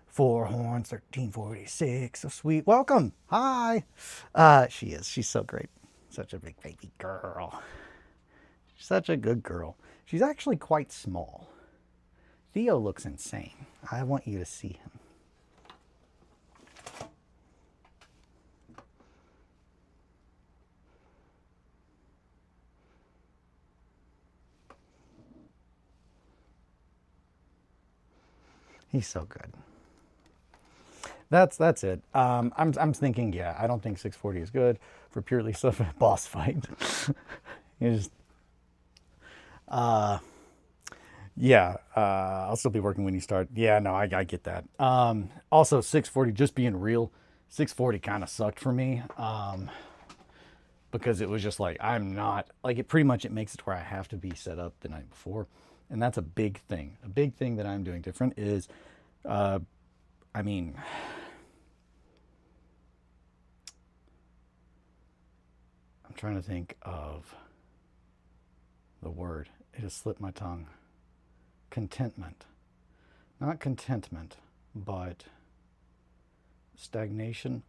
4 horns, 1346. So sweet. Welcome. Hi. She is. She's so great. Such a big baby girl. Such a good girl. She's actually quite small. Theo looks insane. I want you to see him. He's so good. That's it. I'm thinking, yeah, I don't think 640 is good for purely stuff boss fight. You just, yeah, I'll still be working when you start. Yeah, no, I get that. Also 640, just being real, 640 kind of sucked for me. Because it was just like, I'm not, like, it pretty much, it makes it where I have to be set up the night before. And that's a big thing. A big thing that I'm doing different is, I mean, I'm trying to think of the word. It has slipped my tongue. Contentment. Not contentment, but stagnation.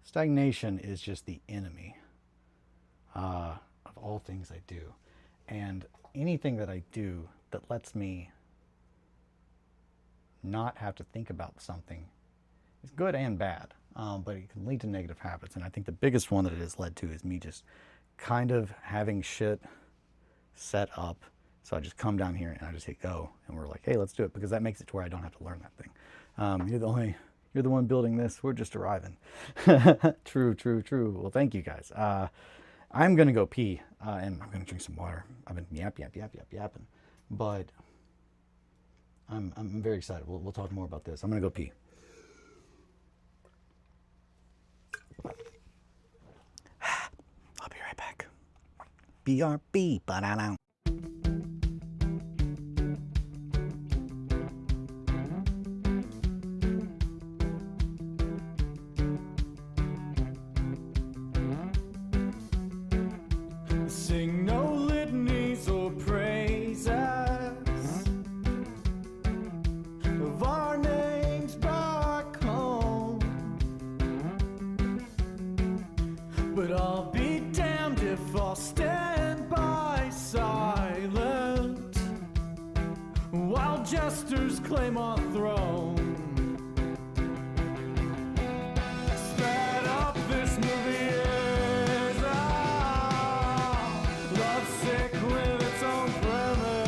Stagnation is just the enemy of all things I do. And anything that I do that lets me not have to think about something is good and bad, but it can lead to negative habits. And I think the biggest one that it has led to is me just kind of having shit set up. So I just come down here and I just hit go, and we're like, hey, let's do it, because that makes it to where I don't have to learn that thing. You're the one building this. We're just arriving. True. Well, thank you guys. I'm gonna go pee, and I'm gonna drink some water. I've been yapping, but I'm very excited. We'll talk more about this. I'm gonna go pee. I'll be right back. BRB, ba-da-da. Sing no litanies or praises of our names back home, but I'll be damned if I'll stand by silent while jesters claim our throne. Sped up this movie is lovesick with its own premise.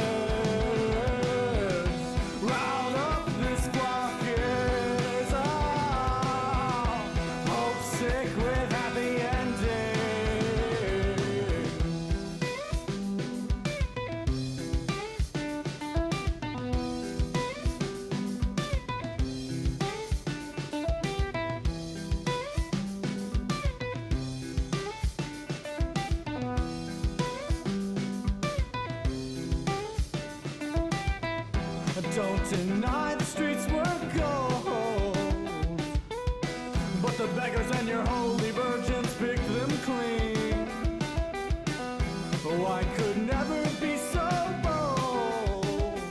Round up this flock is hope sick with happy ending. Don't deny the streets were gold, but the beggars and your holy virgins picked them clean. Oh, I could never be so bold.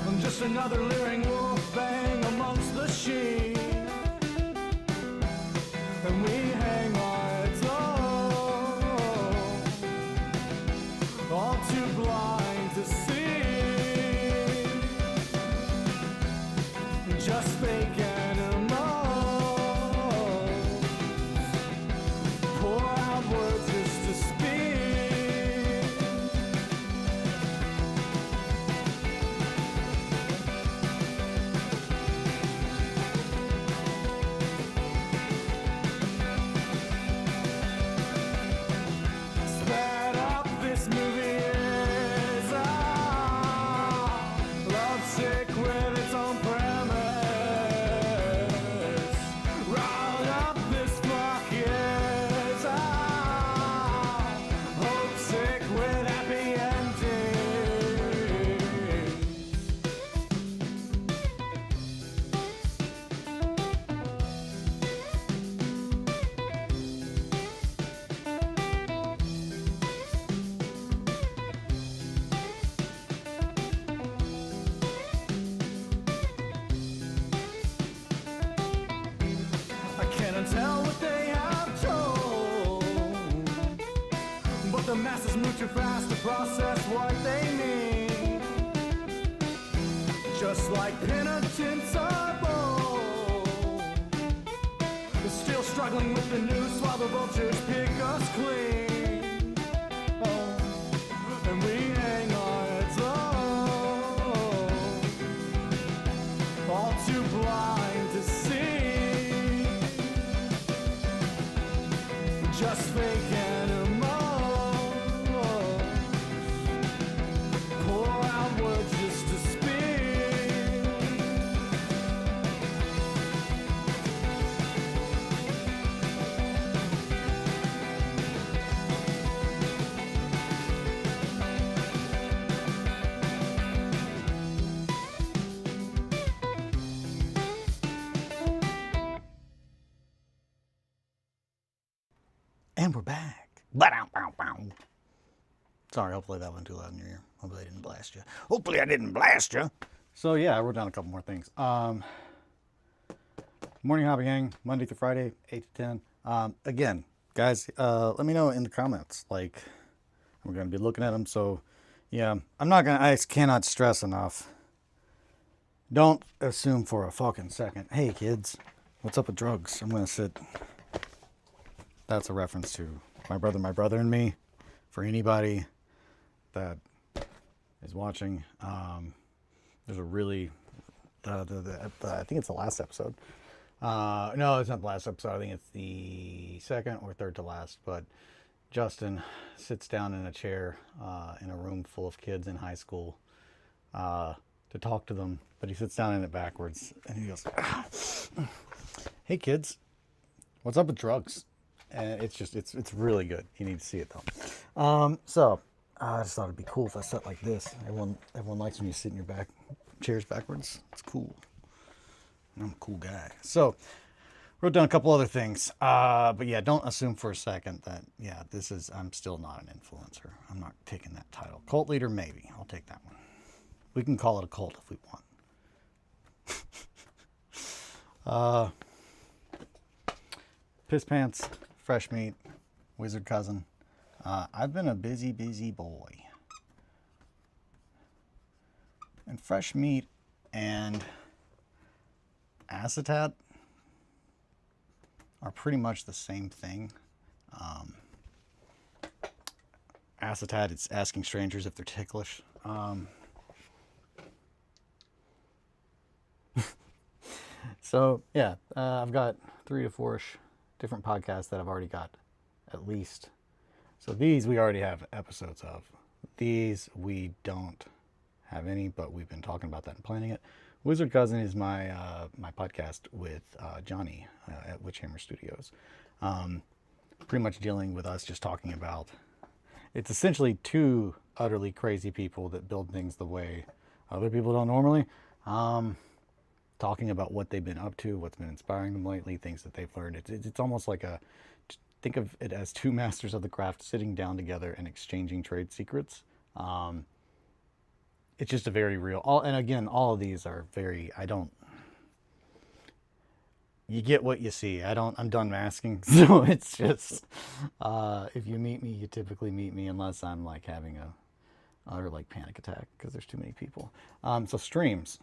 I'm just another leering wolf bang amongst the sheep, and we hang our heads low, all too blind to see. Just fake animals, pour out words just to speak. Sped up this movie is lovesick with its own premise. Round up this flock is hope sick with happy endings. I cannot tell what they have told, but the masses move too fast to process what they mean. Just like penitents are bold, still struggling with the noose while the vultures pick us clean. Oh, and we hang our heads low, just fake animals. Pour out words just to speak. And we're back. Sorry, hopefully that wasn't too loud in your ear. Hopefully I didn't blast you. Hopefully I didn't blast you. So yeah, I wrote down a couple more things. Morning Hobby Gang, Monday through Friday, 8 to 10. Again, guys, let me know in the comments. Like, we're going to be looking at them. So yeah, I cannot stress enough. Don't assume for a fucking second, hey kids, what's up with drugs? I'm going to sit. That's a reference to my brother and me. For anybody that is watching, there's a really, I think it's the last episode. No, it's not the last episode. I think it's the second or third to last. But Justin sits down in a chair in a room full of kids in high school to talk to them. But he sits down in it backwards and he goes, "Hey kids, what's up with drugs?" And it's really good. You need to see it though. So I just thought it'd be cool if I sat like this. Everyone likes when you sit in your chairs backwards. It's cool. I'm a cool guy. So wrote down a couple other things. But yeah, don't assume for a second that I'm still not an influencer. I'm not taking that title. Cult leader, maybe. I'll take that one. We can call it a cult if we want. Piss Pants, Fresh Meat, Wizard Cousin. I've been a busy boy. And Fresh Meat and acetate are pretty much the same thing. Acetate, it's asking strangers if they're ticklish. So yeah, I've got 3 to 4-ish different podcasts that I've already got at least. So these we already have episodes of. These we don't have any, but we've been talking about that and planning it. Wizard Cousin is my my podcast with Johnny at Witchhammer Studios. Pretty much dealing with us just talking about, it's essentially 2 utterly crazy people that build things the way other people don't normally. Talking about what they've been up to, what's been inspiring them lately, things that they've learned. It's almost like think of it as 2 masters of the craft sitting down together and exchanging trade secrets. It's just a very real, and again, all of these are very, you get what you see. I'm done masking. So it's just, if you meet me, you typically meet me unless I'm like having a utter like panic attack because there's too many people. So streams.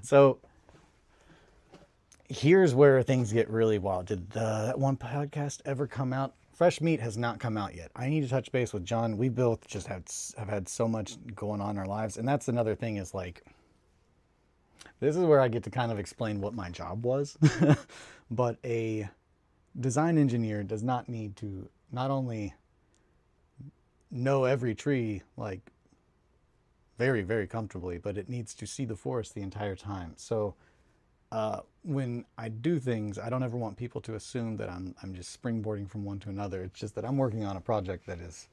So here's where things get really wild. Did that one podcast ever come out? Fresh Meat has not come out yet. I need to touch base with John. We both just have had so much going on in our lives. And that's another thing is like, this is where I get to kind of explain what my job was. But a design engineer does not need to not only know every tree like very, very comfortably, but it needs to see the forest the entire time. So when I do things, I don't ever want people to assume that I'm just springboarding from one to another. It's just that I'm working on a project that is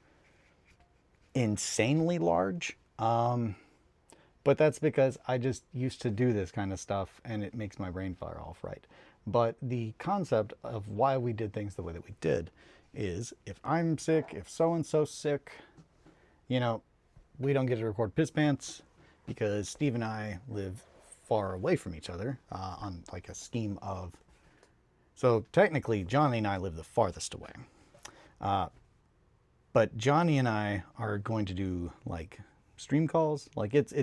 insanely large. But that's because I just used to do this kind of stuff and it makes my brain fire off right. But the concept of why we did things the way that we did is if I'm sick, if so-and-so's sick, you know, we don't get to record Piss Pants because Steve and I live far away from each other on like a scheme of, so technically Johnny and I live the farthest away. But Johnny and I are going to do like stream calls. Like it's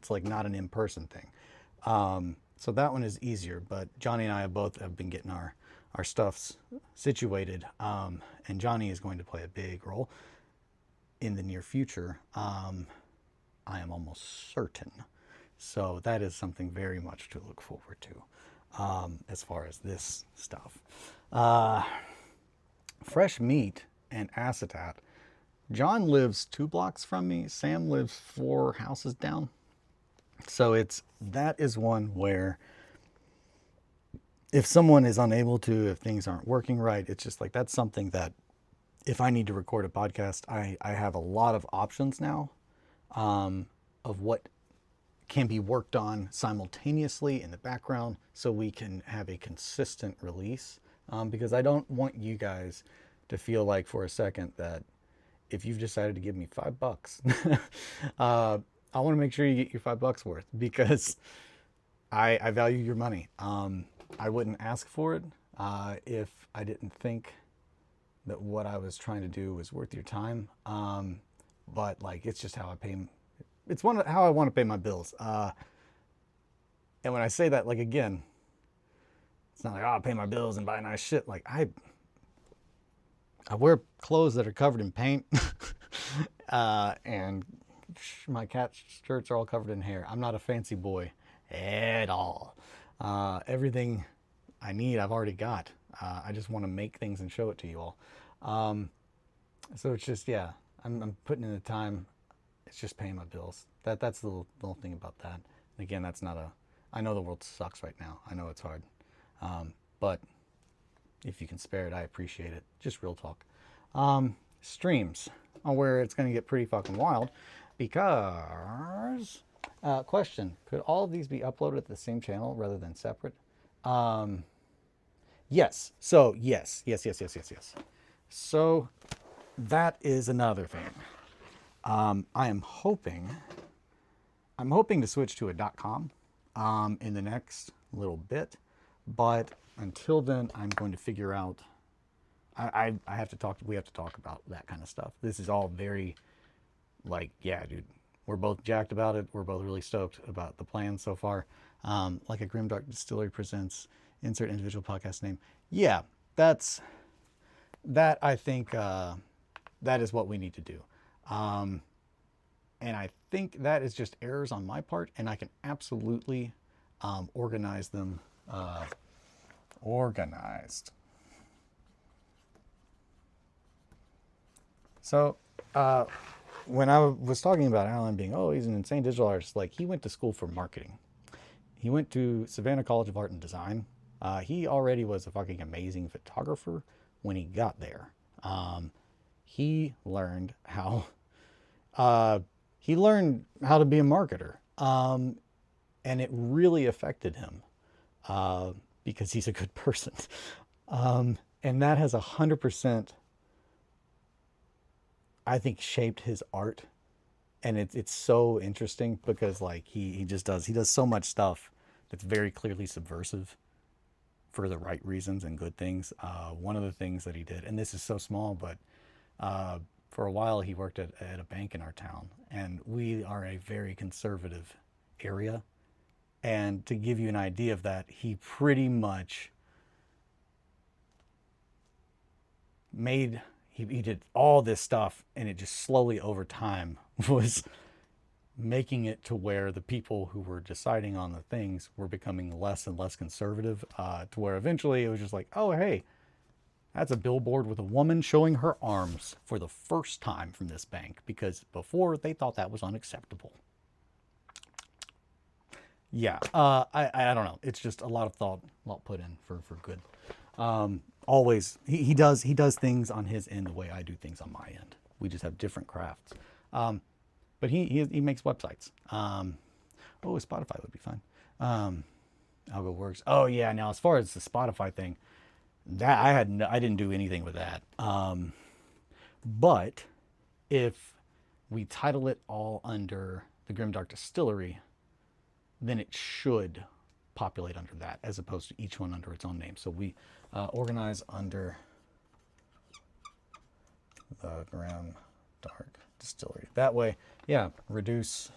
like not an in-person thing. So that one is easier, but Johnny and I have been getting our stuffs situated. And Johnny is going to play a big role in the near future. I am almost certain. So that is something very much to look forward to. as far as this stuff. Fresh meat and acetate. John lives 2 blocks from me. Sam lives 4 houses down. So that is one where if someone is unable to, if things aren't working right, it's just like that's something that if I need to record a podcast, I have a lot of options now of what can be worked on simultaneously in the background so we can have a consistent release. Because I don't want you guys to feel like for a second that if you've decided to give me $5, I want to make sure you get your $5 worth because I value your money. I wouldn't ask for it if I didn't think that what I was trying to do was worth your time. But like, it's just how I pay. It's how I want to pay my bills. And when I say that, like, again, it's not like, oh, I'll pay my bills and buy nice shit. Like I wear clothes that are covered in paint and my cat's shirts are all covered in hair. I'm not a fancy boy at all. Everything I need, I've already got. I just want to make things and show it to you all. So it's just, yeah, I'm putting in the time. It's just paying my bills. That's the little thing about that. And again, that's not I know the world sucks right now. I know it's hard. But if you can spare it, I appreciate it. Just real talk. Streams where it's going to get pretty fucking wild because, question, could all of these be uploaded at the same channel rather than separate? Yes. So yes. So that is another thing. I'm hoping to switch to a .com in the next little bit, but until then, I'm going to figure out. I have to talk. We have to talk about that kind of stuff. This is all very, like, yeah, dude. We're both jacked about it. We're both really stoked about the plan so far. Like a Grimdark Distillery presents. Insert individual podcast name. Yeah, that I think that is what we need to do. And I think that is just errors on my part, and I can absolutely organize them. Organized. So when I was talking about Alan being, oh, he's an insane digital artist, like he went to school for marketing. He went to Savannah College of Art and Design. He already was a fucking amazing photographer when he got there. He learned how to be a marketer. And it really affected him because he's a good person. And that has 100%, I think, shaped his art. And it's so interesting because like he does so much stuff that's very clearly subversive for the right reasons and good things. One of the things that he did, and this is so small, but for a while he worked at a bank in our town, and we are a very conservative area. And to give you an idea of that, he pretty much he did all this stuff, and it just slowly over time was making it to where the people who were deciding on the things were becoming less and less conservative, to where eventually it was just like, oh, hey, that's a billboard with a woman showing her arms for the first time from this bank, because before they thought that was unacceptable. Yeah, I don't know. It's just a lot of thought put in for good. Always, he does things on his end the way I do things on my end. We just have different crafts. But he makes websites. Spotify would be fine. Algo works. Oh yeah. Now as far as the Spotify thing, that I didn't do anything with that. But if we title it all under the Grimdark Distillery, then it should populate under that, as opposed to each one under its own name. So we organize under the Grimdark Distillery. That way, yeah, reduce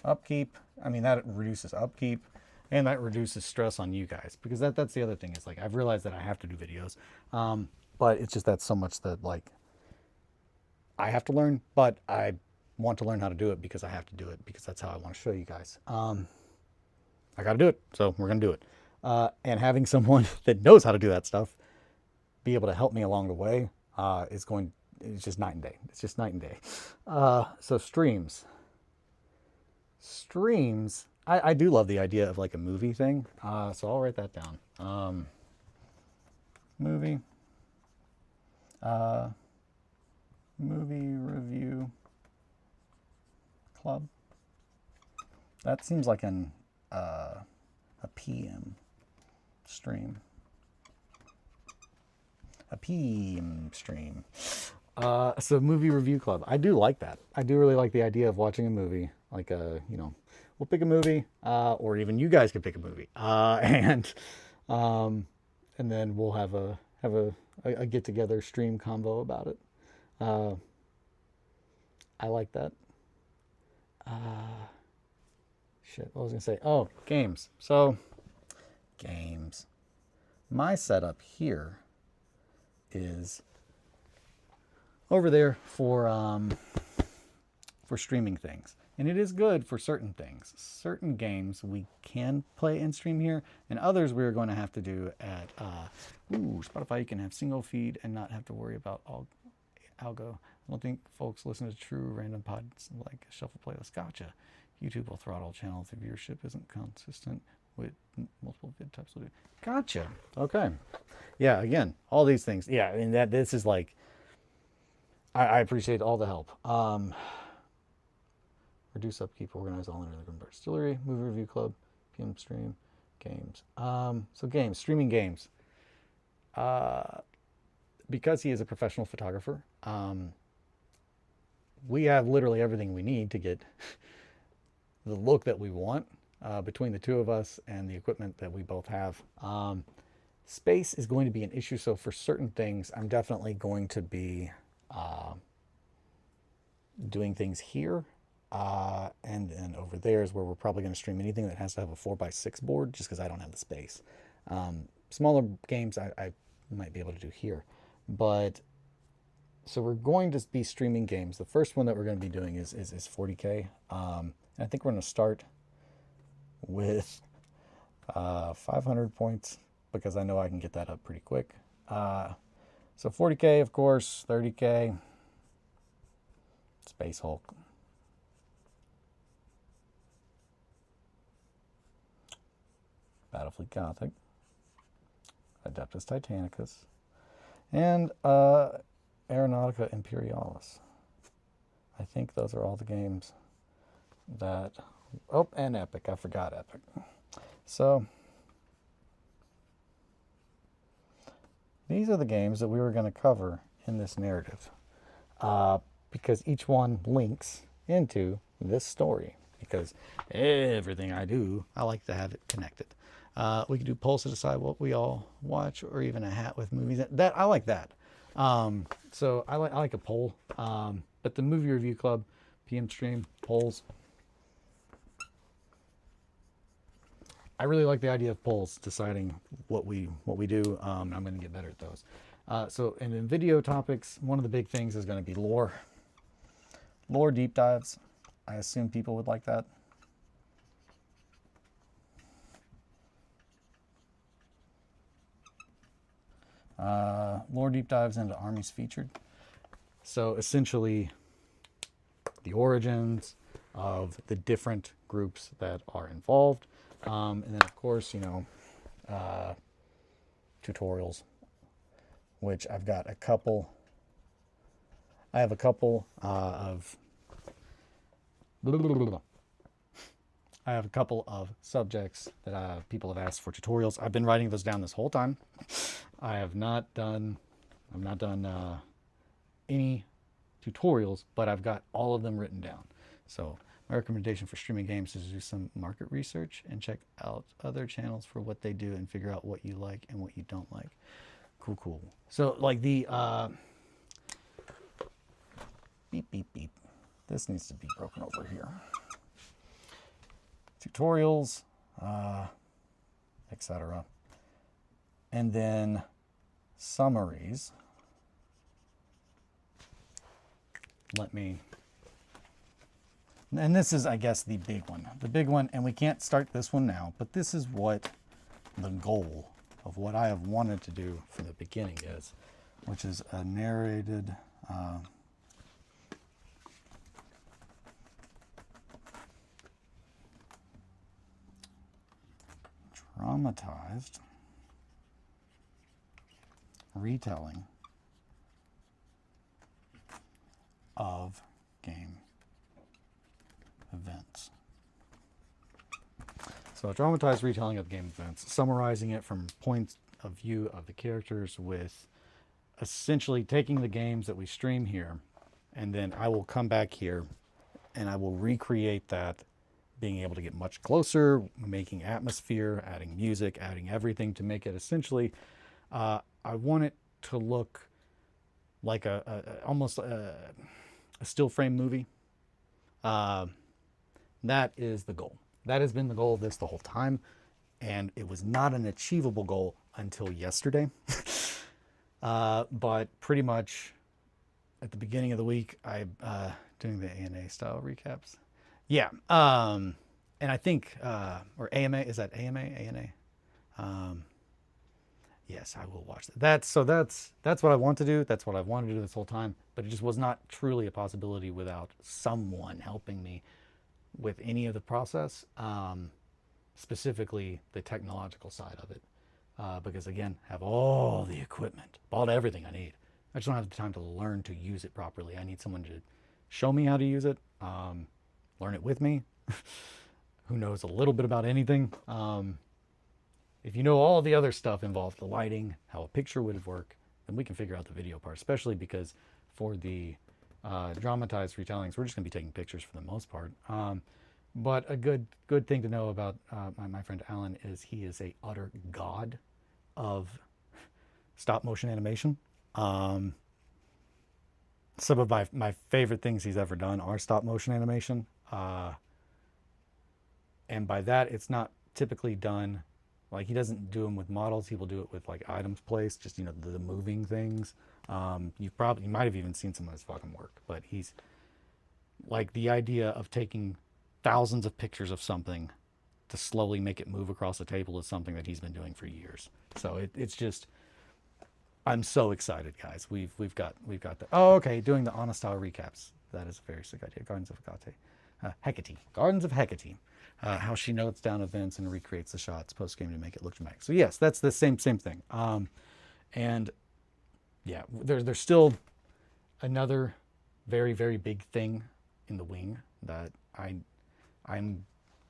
upkeep. I mean, that reduces upkeep, and that reduces stress on you guys, because that's the other thing. Is like, I've realized that I have to do videos, but it's just that so much that like I have to learn, but I want to learn how to do it because I have to do it, because that's how I want to show you guys. I got to do it. So we're going to do it. And having someone that knows how to do that stuff be able to help me along the way it's just night and day. It's just night and day. So streams. I do love the idea of like a movie thing. So I'll write that down. Movie. Movie review club. That seems like a PM stream. A PM stream. So movie review club. I do like that. I do really like the idea of watching a movie. Like we'll pick a movie, or even you guys can pick a movie, and then we'll have a get together stream convo about it. I like that. Shit, what was I gonna say? Oh, games. So, games. My setup here is over there for streaming things, and it is good for certain things. Certain games we can play and stream here, and others we're going to have to do at Spotify. You can have single feed and not have to worry about algo. I don't think folks listen to true random pods like Shuffle Playlist. Gotcha. YouTube will throttle channel if the viewership isn't consistent with multiple vid types. Gotcha. Okay. Yeah, again, all these things. Yeah, I mean, this is like, I appreciate all the help. Reduce upkeep, organize all under the Distillery, movie review club, PM stream, games. So games, streaming games. Because he is a professional photographer, we have literally everything we need to get the look that we want between the two of us and the equipment that we both have. Space is going to be an issue, so for certain things, I'm definitely going to be doing things here. And then over there is where we're probably going to stream anything that has to have a 4x6 board, just because I don't have the space. Smaller games I might be able to do here. But so we're going to be streaming games. The first one that we're going to be doing is 40K. And I think we're going to start with 500 points because I know I can get that up pretty quick. So 40K, of course, 30K, Space Hulk. Battlefleet Gothic, Adeptus Titanicus, and Aeronautica Imperialis. I think those are all the games that... Oh, and Epic. I forgot Epic. So, these are the games that we were going to cover in this narrative. Because each one links into this story. Because everything I do, I like to have it connected. We could do polls to decide what we all watch, or even a hat with movies. That I like that. So I like a poll. But the movie review club, PM stream, polls. I really like the idea of polls, deciding what we do. I'm going to get better at those. And in video topics, one of the big things is going to be lore. Lore deep dives. I assume people would like that. Lore deep dives into armies featured. So essentially, the origins of the different groups that are involved. And then, of course, tutorials, which I've got a couple. I have a couple of subjects that people have asked for tutorials. I've been writing those down this whole time. I've not done any tutorials, but I've got all of them written down. So my recommendation for streaming games is to do some market research and check out other channels for what they do and figure out what you like and what you don't like. Cool. So like the beep beep beep. This needs to be broken over here. Tutorials, etc. And then summaries. Let me And this is, I guess, the big one. The big one, and we can't start this one now, but this is what the goal of what I have wanted to do from the beginning is, which is a narrated dramatized retelling of game events. So a dramatized retelling of game events, summarizing it from points of view of the characters, with essentially taking the games that we stream here, and then I will come back here and I will recreate that, being able to get much closer, making atmosphere, adding music, adding everything to make it essentially, I want it to look like almost a still frame movie. That is the goal. That has been the goal of this the whole time, and it was not an achievable goal until yesterday. But pretty much at the beginning of the week, I doing the ANA style recaps. Yeah, and I think or AMA, is that AMA, ANA? Yes, I will watch that. That's what I want to do. That's what I wanted to do this whole time. But it just was not truly a possibility without someone helping me with any of the process, specifically the technological side of it. Because again, have all the equipment, bought everything I need. I just don't have the time to learn to use it properly. I need someone to show me how to use it, learn it with me, who knows a little bit about anything. If you know all the other stuff involved, the lighting, how a picture would work, then we can figure out the video part, especially because for the dramatized retellings, we're just going to be taking pictures for the most part. But a good thing to know about my friend Alan is he is a utter god of stop motion animation. Some of my favorite things he's ever done are stop motion animation. And by that, it's not typically done, like he doesn't do them with models. He will do it with like items placed, just, you know, the moving things. You might have even seen some of his fucking work, but he's like, the idea of taking thousands of pictures of something to slowly make it move across the table is something that he's been doing for years. So it's just, I'm so excited, guys. We've got that. Oh, okay. Doing the honest style recaps. That is a very sick idea. Gardens of Hecate. Gardens of Hecate. How she notes down events and recreates the shots post game to make it look dramatic. So yes, that's the same thing. And yeah, there's still another very, very big thing in the wing that I'm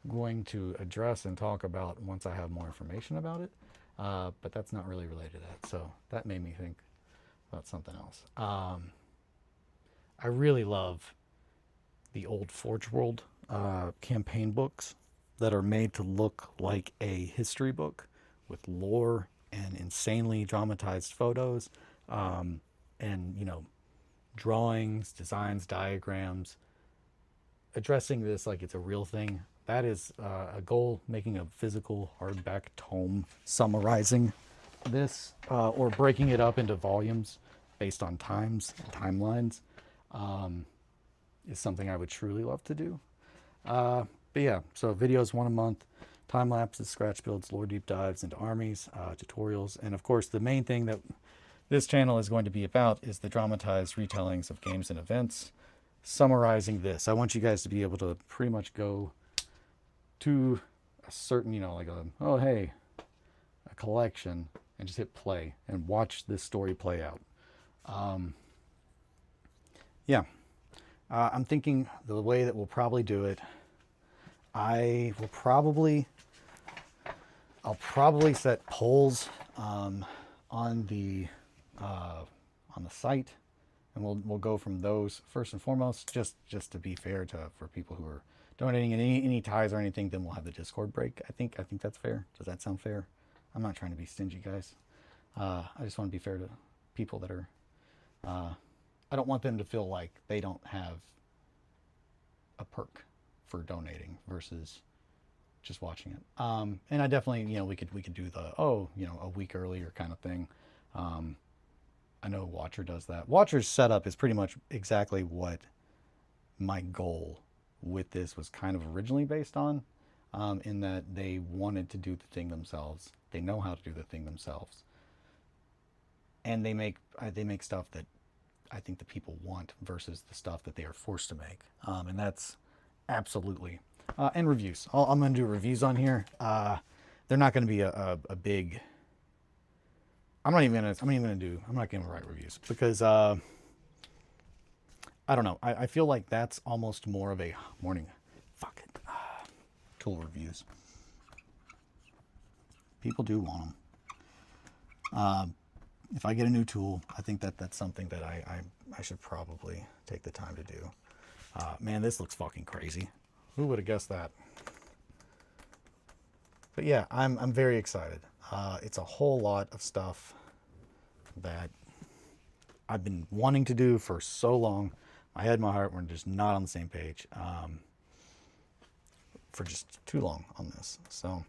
going to address and talk about once I have more information about it. But that's not really related to that. So that made me think about something else. I really love the old Forge World campaign books that are made to look like a history book with lore and insanely dramatized photos, and, you know, drawings, designs, diagrams, addressing this like it's a real thing. That is a goal, making a physical hardback tome summarizing this, or breaking it up into volumes based on timelines, is something I would truly love to do. But yeah, so videos 1 a month, time lapses, scratch builds, lore deep dives into armies, tutorials, and of course the main thing that this channel is going to be about is the dramatized retellings of games and events, summarizing this. I want you guys to be able to pretty much go to a certain, you know, like a collection, and just hit play and watch this story play out. Yeah. I'm thinking the way that we'll probably do it, I'll probably set polls on the site, and we'll go from those first and foremost, just to be fair for people who are donating any ties or anything. Then we'll have the Discord break. I think that's fair. Does that sound fair? I'm not trying to be stingy, guys. I just want to be fair to people that are. I don't want them to feel like they don't have a perk for donating versus just watching it. And I definitely, you know, we could do the, a week earlier kind of thing. I know Watcher does that. Watcher's setup is pretty much exactly what my goal with this was kind of originally based on, in that they wanted to do the thing themselves. They know how to do the thing themselves, and they make stuff that I think the people want versus the stuff that they are forced to make, and that's absolutely. And reviews. I'm going to do reviews on here. They're not going to be a big. I'm not going to write reviews because I don't know. I feel like that's almost more of a morning. Fuck it. Tool reviews. People do want them. If I get a new tool, I think that's something that I should probably take the time to do. Man, this looks fucking crazy. Who would have guessed that? But yeah, I'm very excited. It's a whole lot of stuff that I've been wanting to do for so long. My head and my heart were just not on the same page for just too long on this. So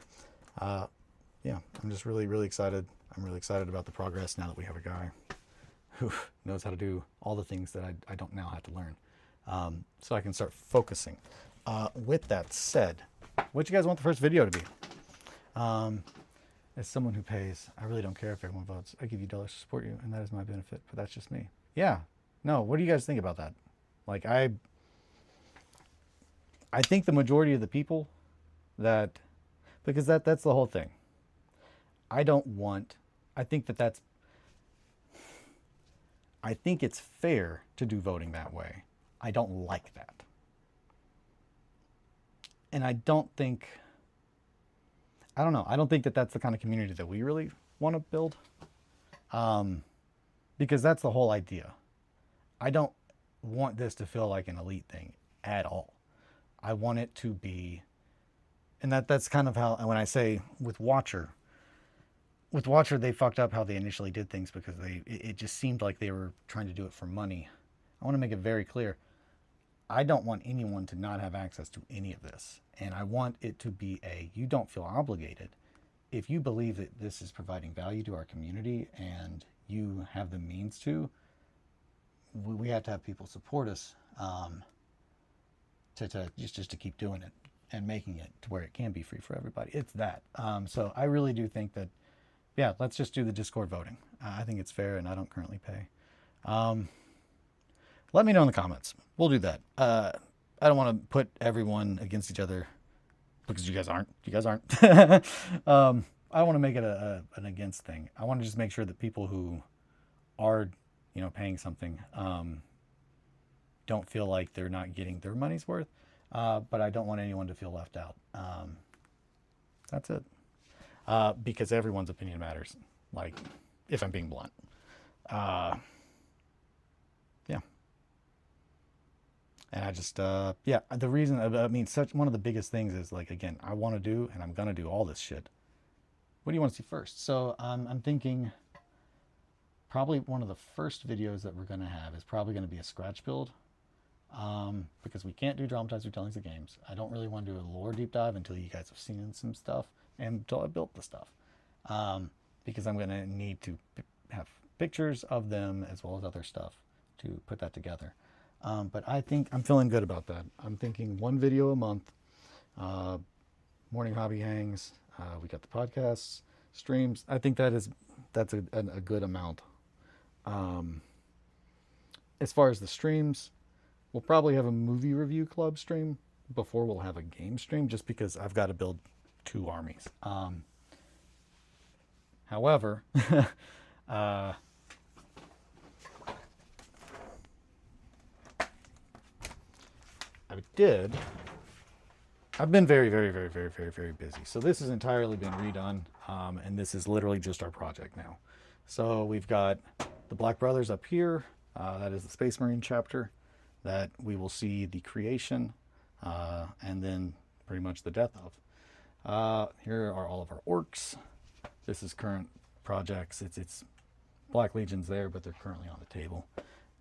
yeah, I'm just really, really excited. I'm really excited about the progress now that we have a guy who knows how to do all the things that I don't now have to learn. So I can start focusing. With that said, what do you guys want the first video to be? As someone who pays, I really don't care if everyone votes. I give you dollars to support you, and that is my benefit, but that's just me. Yeah. No, what do you guys think about that? Like, I think the majority of the people that, because that's the whole thing. I think it's fair to do voting that way. I don't like that. And I don't think that's the kind of community that we really want to build. Because that's the whole idea. I don't want this to feel like an elite thing at all. I want it to be, and that's kind of how, when I say with Watcher, they fucked up how they initially did things because it just seemed like they were trying to do it for money. I want to make it very clear. I don't want anyone to not have access to any of this. And I want it to be you don't feel obligated. If you believe that this is providing value to our community and you have the means to, we have to have people support us just to keep doing it and making it to where it can be free for everybody. It's that. So I really do think that, yeah, let's just do the Discord voting. I think it's fair, and I don't currently pay. Let me know in the comments. We'll do that. I don't want to put everyone against each other because you guys aren't. I don't want to make it an against thing. I want to just make sure that people who are, paying something don't feel like they're not getting their money's worth. But I don't want anyone to feel left out. That's it. Because everyone's opinion matters. Like, if I'm being blunt. Yeah. And I just, the reason, one of the biggest things is, like, again, I want to do, and I'm going to do all this shit. What do you want to see first? So I'm thinking probably one of the first videos that we're going to have is probably going to be a scratch build. Because we can't do dramatized retellings of games. I don't really want to do a lore deep dive until you guys have seen some stuff and until I built the stuff. Because I'm going to need to have pictures of them as well as other stuff to put that together. But I think I'm feeling good about that. I'm thinking one video a month. Morning hobby hangs. We got the podcasts, streams. I think that's a good amount. As far as the streams, we'll probably have a movie review club stream before we'll have a game stream, just because I've got to build 2 armies. However, I've been very, very, very, very, very, very busy. So this has entirely been redone, and this is literally just our project now. So we've got the Black Brothers up here. That is the Space Marine chapter that we will see the creation and then pretty much the death of. Here are all of our orcs. This is current projects. It's Black Legions there, but they're currently on the table.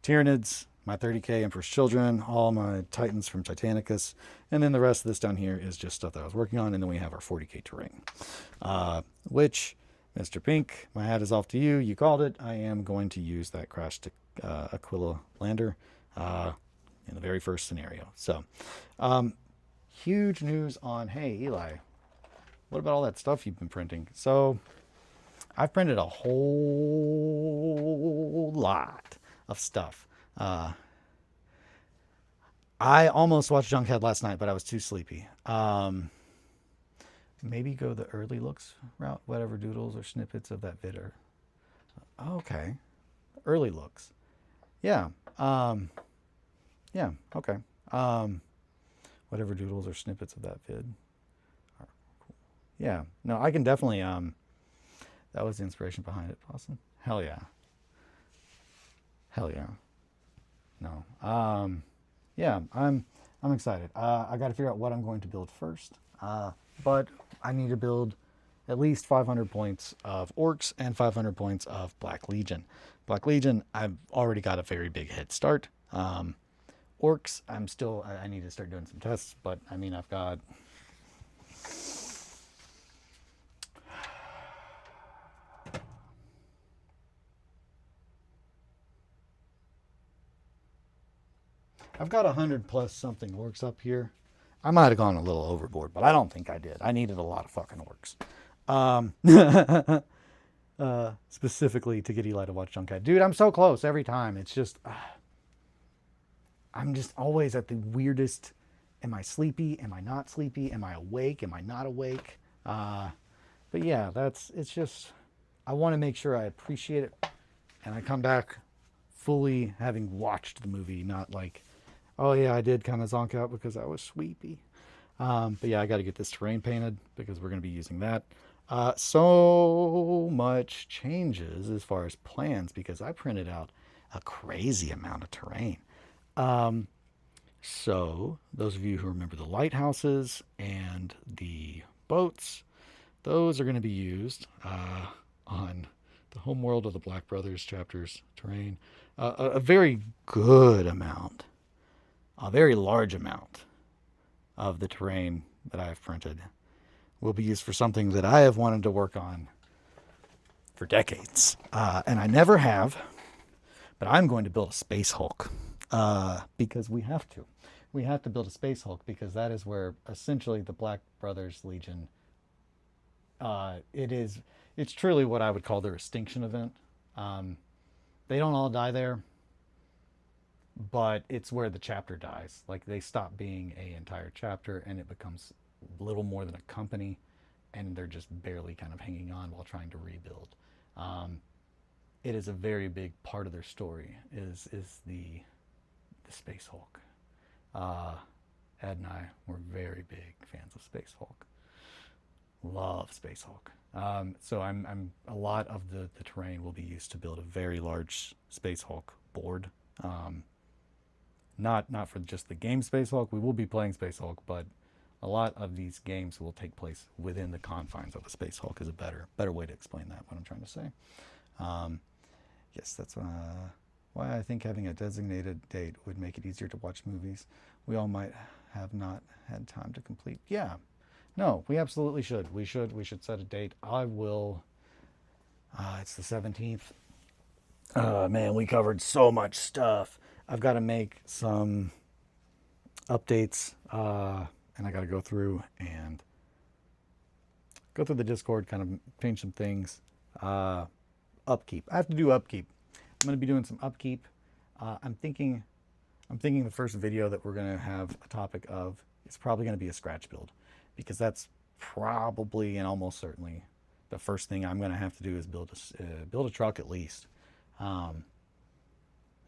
Tyranids, my 30k Emperor's Children, all my Titans from Titanicus, and then the rest of this down here is just stuff that I was working on, and then we have our 40k terrain. Which, Mr. Pink, my hat is off to you. You called it. I am going to use that crashed Aquila lander. in the very first scenario. So, huge news on, hey, Eli, what about all that stuff you've been printing? So, I've printed a whole lot of stuff. I almost watched Junkhead last night, but I was too sleepy. Maybe go the early looks route, whatever doodles or snippets of that vid are. Okay. Early looks. Yeah. Yeah, okay. Whatever doodles or snippets of that vid are cool. Yeah. No, I can definitely that was the inspiration behind it, Possum. Hell yeah. Hell yeah. No. Yeah, I'm excited. I got to figure out what I'm going to build first. But I need to build at least 500 points of Orcs and 500 points of Black Legion. Black Legion, I've already got a very big head start. Orcs, I need to start doing some tests, but I mean, I've got... I've got 100 plus something orcs up here. I might have gone a little overboard, but I don't think I did. I needed a lot of fucking orcs. Specifically to get Eli to watch Junkhead. Dude, I'm so close every time. It's just... I'm just always at the weirdest... Am I sleepy? Am I not sleepy? Am I awake? Am I not awake? But yeah, it's just... I want to make sure I appreciate it. And I come back fully having watched the movie, not like... Oh yeah, I did kind of zonk out because I was sleepy. But yeah, I got to get this terrain painted because we're going to be using that. So much changes as far as plans because I printed out a crazy amount of terrain. So those of you who remember the lighthouses and the boats, those are going to be used on the homeworld of the Black Brothers chapters terrain. A very good amount. A very large amount of the terrain that I have printed will be used for something that I have wanted to work on for decades. And I never have, but I'm going to build a Space Hulk because we have to. We have to build a Space Hulk because that is where essentially the Black Brothers Legion, it's truly what I would call their extinction event. They don't all die there. But it's where the chapter dies. Like they stop being an entire chapter and it becomes little more than a company and they're just barely kind of hanging on while trying to rebuild. It is a very big part of their story is the Space Hulk. Ed and I were very big fans of Space Hulk. Love Space Hulk. So I'm a lot of the terrain will be used to build a very large Space Hulk board. Not for just the game Space Hulk. We will be playing Space Hulk, but a lot of these games will take place within the confines of a Space Hulk is a better way to explain that, what I'm trying to say. Yes, that's why I think having a designated date would make it easier to watch movies. We all might have not had time to complete. Yeah. No, we absolutely should. We should set a date. I will. It's the 17th. Man, we covered so much stuff. I've got to make some updates, and I got to go through the Discord, kind of change some things. Upkeep. I have to do upkeep. I'm going to be doing some upkeep. I'm thinking the first video that we're going to have a topic of is probably going to be a scratch build, because that's probably and almost certainly the first thing I'm going to have to do is build a truck at least. They're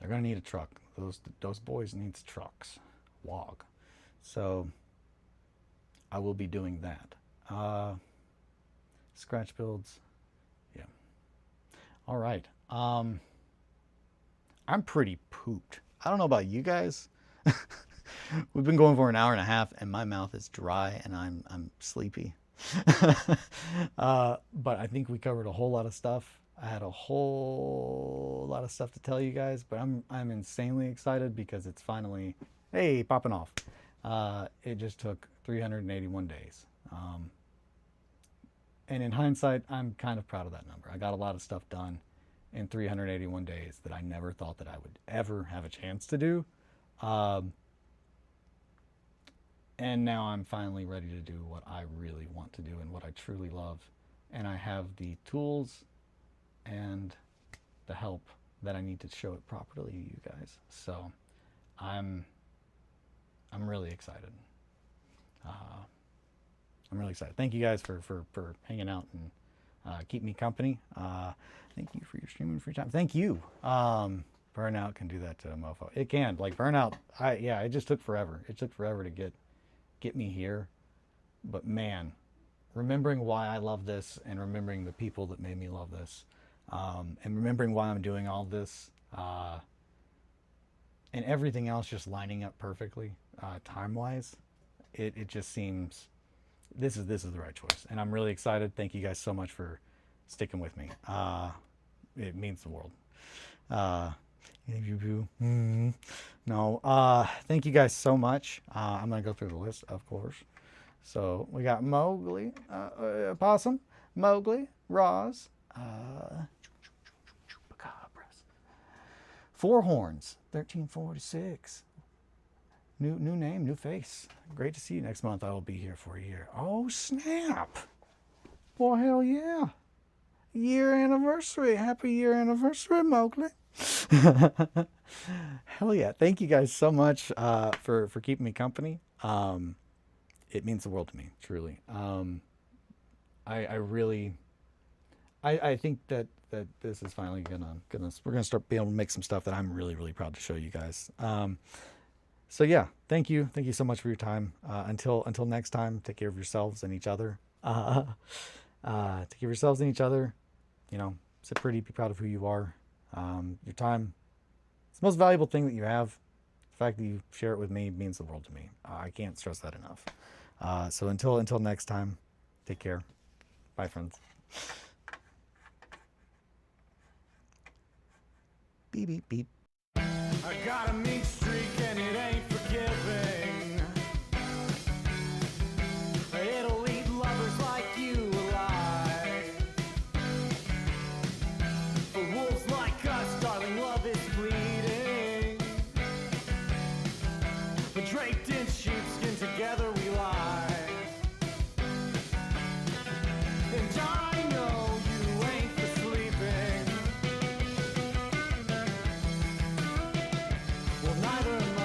going to need a truck. Those boys needs trucks. Wog. So I will be doing that. Scratch builds. Yeah. All right. I'm pretty pooped. I don't know about you guys. We've been going for an hour and a half and my mouth is dry and I'm sleepy. But I think we covered a whole lot of stuff. I had a whole lot of stuff to tell you guys, but I'm insanely excited because it's finally, hey, popping off. It just took 381 days. And in hindsight, I'm kind of proud of that number. I got a lot of stuff done in 381 days that I never thought that I would ever have a chance to do. And now I'm finally ready to do what I really want to do and what I truly love. And I have the tools and the help that I need to show it properly to you guys. So I'm really excited. I'm really excited. Thank you guys for hanging out and keep me company. Thank you for your streaming free time. Thank you. Burnout can do that to a mofo. It can. Like burnout, it just took forever. It took forever to get me here. But man, remembering why I love this and remembering the people that made me love this, and remembering why I'm doing all this, and everything else just lining up perfectly, time-wise, it just seems this is the right choice, and I'm really excited. Thank you guys so much for sticking with me. It means the world. No, thank you guys so much. I'm gonna go through the list, of course. So we got Mowgli, Possum, Mowgli, Roz, Four Horns, 1346. New name, new face. Great to see you next month. I will be here for a year. Oh snap! Well, hell yeah! Year anniversary. Happy year anniversary, Mowgli. Hell yeah! Thank you guys so much for keeping me company. It means the world to me, truly. I really, I think that this is finally we're gonna start being able to make some stuff that I'm really proud to show you guys. So yeah, thank you so much for your time. Until next time, take care of yourselves and each other. Take care of yourselves and each other. You know, sit pretty, be proud of who you are. Your time, it's the most valuable thing that you have. The fact that you share it with me means the world to me. I can't stress that enough. So until next time, take care. Bye, friends. Beep, beep, beep. I got a mean streak and it ain't forgiving. It'll eat lovers like you alive. For wolves like us, darling, love is fleeting. But draped in sheepskin, together we lie. And I know you ain't for sleeping. Well, neither am I.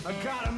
I got